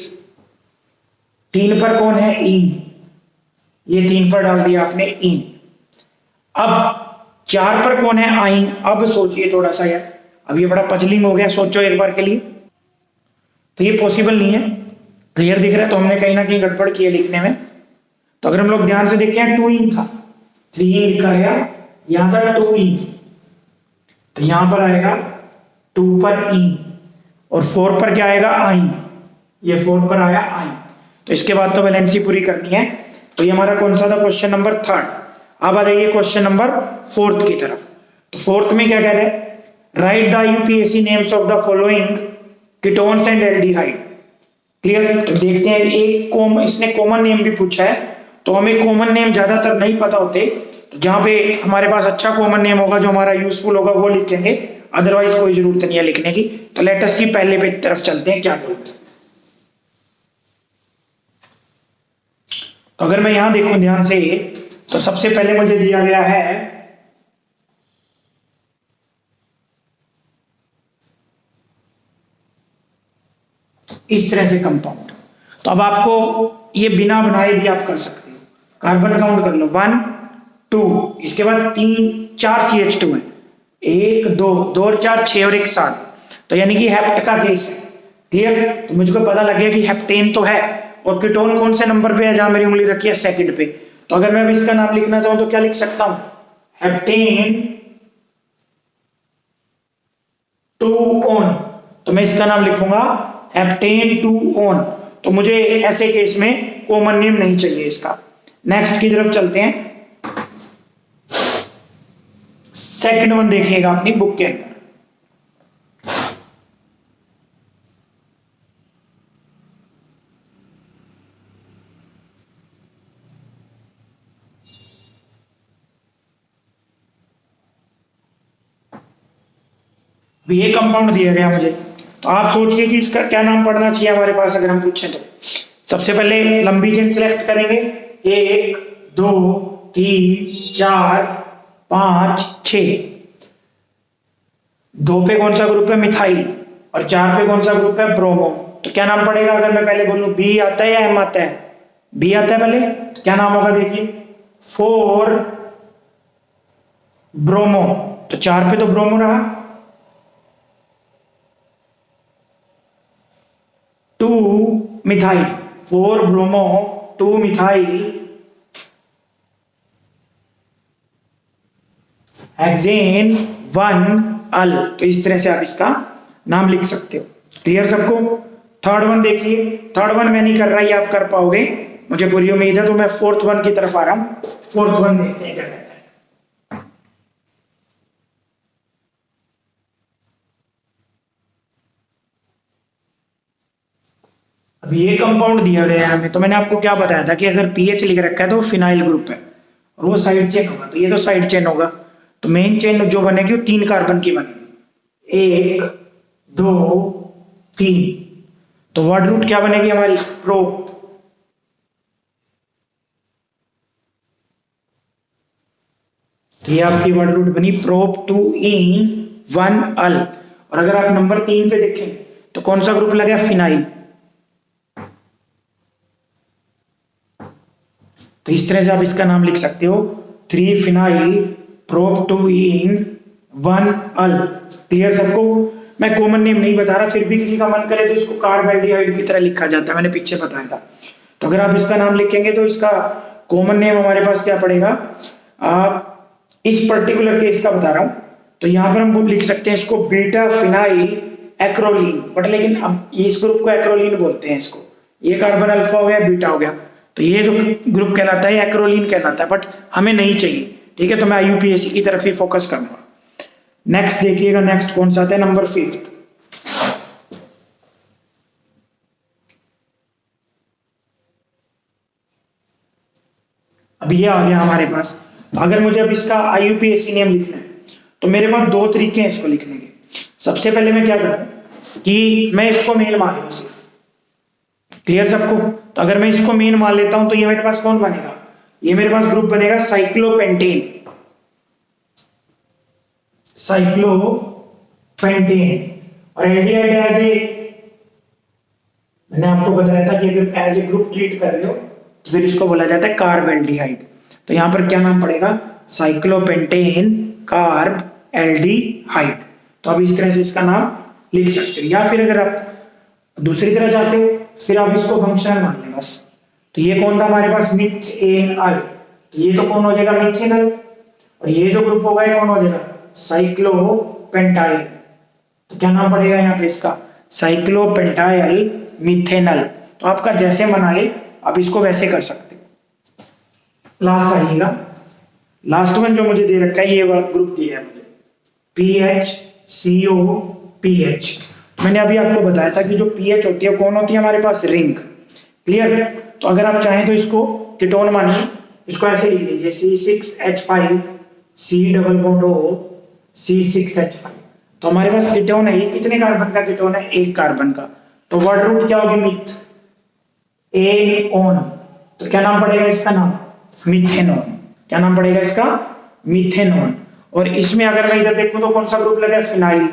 3 पर कौन है, ईन, ये 3 पर डाल दिया आपने ईन। अब 4 पर कौन है, आइन। अब सोचिए थोड़ा सा यार, अब ये बड़ा पजलिंग हो गया, सोचो एक बार के लिए। तो ये पॉसिबल नहीं है, क्लियर दिख रहा है। तो हमने कहीं ना कहीं गड़बड़ की है लिखने में। तो अगर हम लोग ध्यान से देखें, 2 इन था, 3 इन लिखा गया, यहां था 2 इन, तो यहां पर आएगा 2 पर इन, और 4 पर क्या आएगा, आइन, ये 4 पर आया आइन। तो इसके बाद तो वैलेंसी पूरी करनी है। तो ये हमारा कौन सा था, क्वेश्चन नंबर 3। अब आ जाइए क्वेश्चन नंबर 4 की तरफ। तो 4 में क्या कह रहे हैं, right the UPSC names of the following ketones and aldehyde. Clear. तो देखते हैं, एक इसने कॉमन नेम भी पूछा है, तो हमें कॉमन नेम ज्यादातर नहीं पता होते, तो जहां पे हमारे पास अच्छा कॉमन नेम होगा जो हमारा यूजफुल होगा वो लिखेंगे, अदरवाइज कोई जरूरत नहीं है लिखने की। तो लेट अस सी, पहले पे तरफ चलते हैं क्या तो। तो अगर मैं यहां देखूं ध्यान से, तो सबसे पहले मुझे दिया गया है इस तरह से कंपाउंड। तो अब आपको ये बिना बनाए भी आप कर सकते हो। कार्बन काउंट कर लो, 1 2, इसके बाद 3 4 CH2 है, 1 2 2 और 4 6 और 1 7। तो यानी कि हेप्ट का केस है। क्लियर। तो मुझको पता लग गया कि हेप्टेन तो है, और कीटोन कौन से नंबर पे है, जहां मेरी उंगली रखी है, सेकंड पे। तो अगर मैं अब इसका नाम लिखना चाहूं तो क्या लिख सकता हूं, हेप्टेन 2 ऑन। तो मैं इसका नाम लिखूंगा हेप्टेन 2 ऑन। तो मुझे ऐसे केस में कॉमन नेम नहीं चाहिए इसका। नेक्स्ट की तरफ चलते हैं। सेकंड वन देखिएगा अपनी बुक के अंदर। ये कंपाउंड दिया गया मुझे, तो आप सोचिए कि इसका क्या नाम पढ़ना चाहिए हमारे पास अगर हम पूछें तो। सबसे पहले लंबी चेन सेलेक्ट करेंगे, 1 2 3 4 5 6। 2 पे कौन सा ग्रुप है, मिथाइल, और 4 पे कौन सा ग्रुप है, ब्रोमो। तो क्या नाम पड़ेगा, अगर मैं पहले बोलूं बी आता है या एम आता है, बी आता है पहले, तो क्या नाम होगा, देखिए 4 ब्रोमो। तो 4 पे तो ब्रोमो रहा, 2 मिथाइल, 4 ब्रोमो 2 मिथाइल हेक्सेन 1 अल। तो इस तरह से आप इसका नाम लिख सकते हो। क्लियर सबको। थर्ड वन देखिए, थर्ड वन मैं नहीं कर रहा, ये आप कर पाओगे मुझे पूरी उम्मीद है। तो मैं फोर्थ वन की तरफ आ रहा हूं। फोर्थ वन देखते हैं क्या कहता है। अब ये कंपाउंड दिया गया है हमें, तो मैंने आपको क्या बताया था कि अगर पीएच लिख रखा है तो फिनाइल ग्रुप है, और वो साइड चेन होगा, तो ये तो साइड चेन होगा। तो मेन चेन जो बनेगी वो 3 कार्बन की बनेगी, 1 2 3। तो वर्ड रूट क्या बनेगी हमारी, प्रो। तो ये आपकी वर्ड रूट बनी प्रोप 2 इन 1 अल। और अगर आप नंबर 3 पे देखें तो कौन सा ग्रुप लगा, फिनाइल। तो इस तरह से आप इसका नाम लिख सकते हो, 3 फिनाइल प्रोप 2 इन 1 अल। क्लियर सबको। मैं कॉमन नेम नहीं बता रहा, फिर भी किसी का मन करे तो इसको कार्बेल्डिहाइड की तरह लिखा जाता है, मैंने पीछे बताया था। तो अगर आप इसका नाम लिखेंगे तो इसका कॉमन नेम हमारे पास क्या पड़ेगा, आप इस पर्टिकुलर केस का बता रहा हूं, तो यहां पर हम लिख सकते हैं इसको बीटा फिनाइल एक्रोलीन। बट लेकिन अब इस ग्रुप को एक्रोलीन बोलते हैं इसको, ये कार्बन अल्फा हो गया, बीटा हो गया, तो ये जो ग्रुप कहलाता है एक्रोलीन कहलाता है, बट हमें नहीं चाहिए। ठीक है, तो मैं आईयूपीएसी की तरफ ही फोकस करूंगा। नेक्स्ट देखिएगा, नेक्स्ट कौन सा आता है, नंबर 5। अब ये आ गया हमारे पास। अगर मुझे अब इसका आईयूपीएसी नेम लिखना है तो मेरे पास दो तरीके हैं इसको लिखने के। सबसे पहले मैं क्या करूं कि मैं इसको मेन मान लूं सिर्फ, क्लियर सबको। तो अगर मैं इसको मेन मान लेता हूं तो ये मेरे पास कौन बनेगा, ये मेरे पास ग्रुप बनेगा साइक्लोपेंटेन, साइक्लोपेंटेन। और एल्डिहाइड एज ए, मैंने आपको बताया था कि अगर एज ए ग्रुप ट्रीट कर रहे हो तो फिर इसको बोला जाता है कार्बेल्डिहाइड। तो यहां पर क्या नाम पड़ेगा, साइक्लोपेंटेन कार्ब एल्डिहाइड। तो अब इस तरह से इसका नाम लिख सकते हो, या फिर अगर आप दूसरी तरह चाहते हो फिर आप इसको फंक्शनल मान लें बस। तो ये कौन था हमारे पास, मिथेनल, तो ये तो कौन हो जाएगा, मिथेनल। और ये जो ग्रुप होगा ये कौन हो जाएगा, साइक्लोपेंटाइल। तो क्या नाम पड़ेगा यहाँ पे इसका, साइक्लोपेंटाइल मिथेनल। तो आपका जैसे मन आए आप इसको वैसे कर सकते हो। लास्ट आइएगा, लास्ट वन जो मुझे दे रखा है, ये वाला ग्रुप दिया है मुझे, PHCOPH। मैंने अभी आपको बताया था कि जो पीएच होती है कौन होती है हमारे पास, रिंग, क्लियर। तो अगर आप चाहें तो इसको कीटोन मानिए, इसको ऐसे लिख लीजिए C6H5 C double bond O C6H5। तो हमारे पास कीटोन है, ये कितने कार्बन का कीटोन है, एक कार्बन का। तो वर्ड रूट क्या होगी, मिथ, एन, तो क्या नाम पड़ेगा इसका नाम, मिथेनॉन। क्या नाम पड़ेगा इसका, मिथेनॉन। और इसमें अगर मैं इधर देखूं तो कौन सा ग्रुप लगा है, फिनाइल,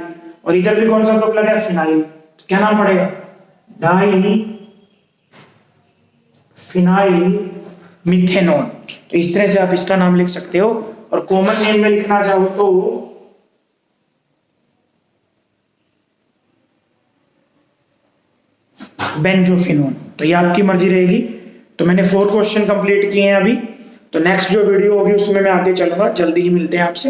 और इधर भी कौन सा ग्रुप लगा है, फिनाइल। तो क्या नाम पड़ेगा, डाई फिनाइल मिथेनॉन। तो इस तरह से आप इसका नाम लिख सकते हो। और कॉमन नेम में लिखना चाहो तो बेंजोफिनोन। तो ये आपकी मर्जी रहेगी। तो मैंने 4 क्वेश्चन कंप्लीट किए हैं अभी। तो नेक्स्ट जो वीडियो होगी उसमें मैं आगे चलूंगा। जल्दी ही मिलते हैं आपसे।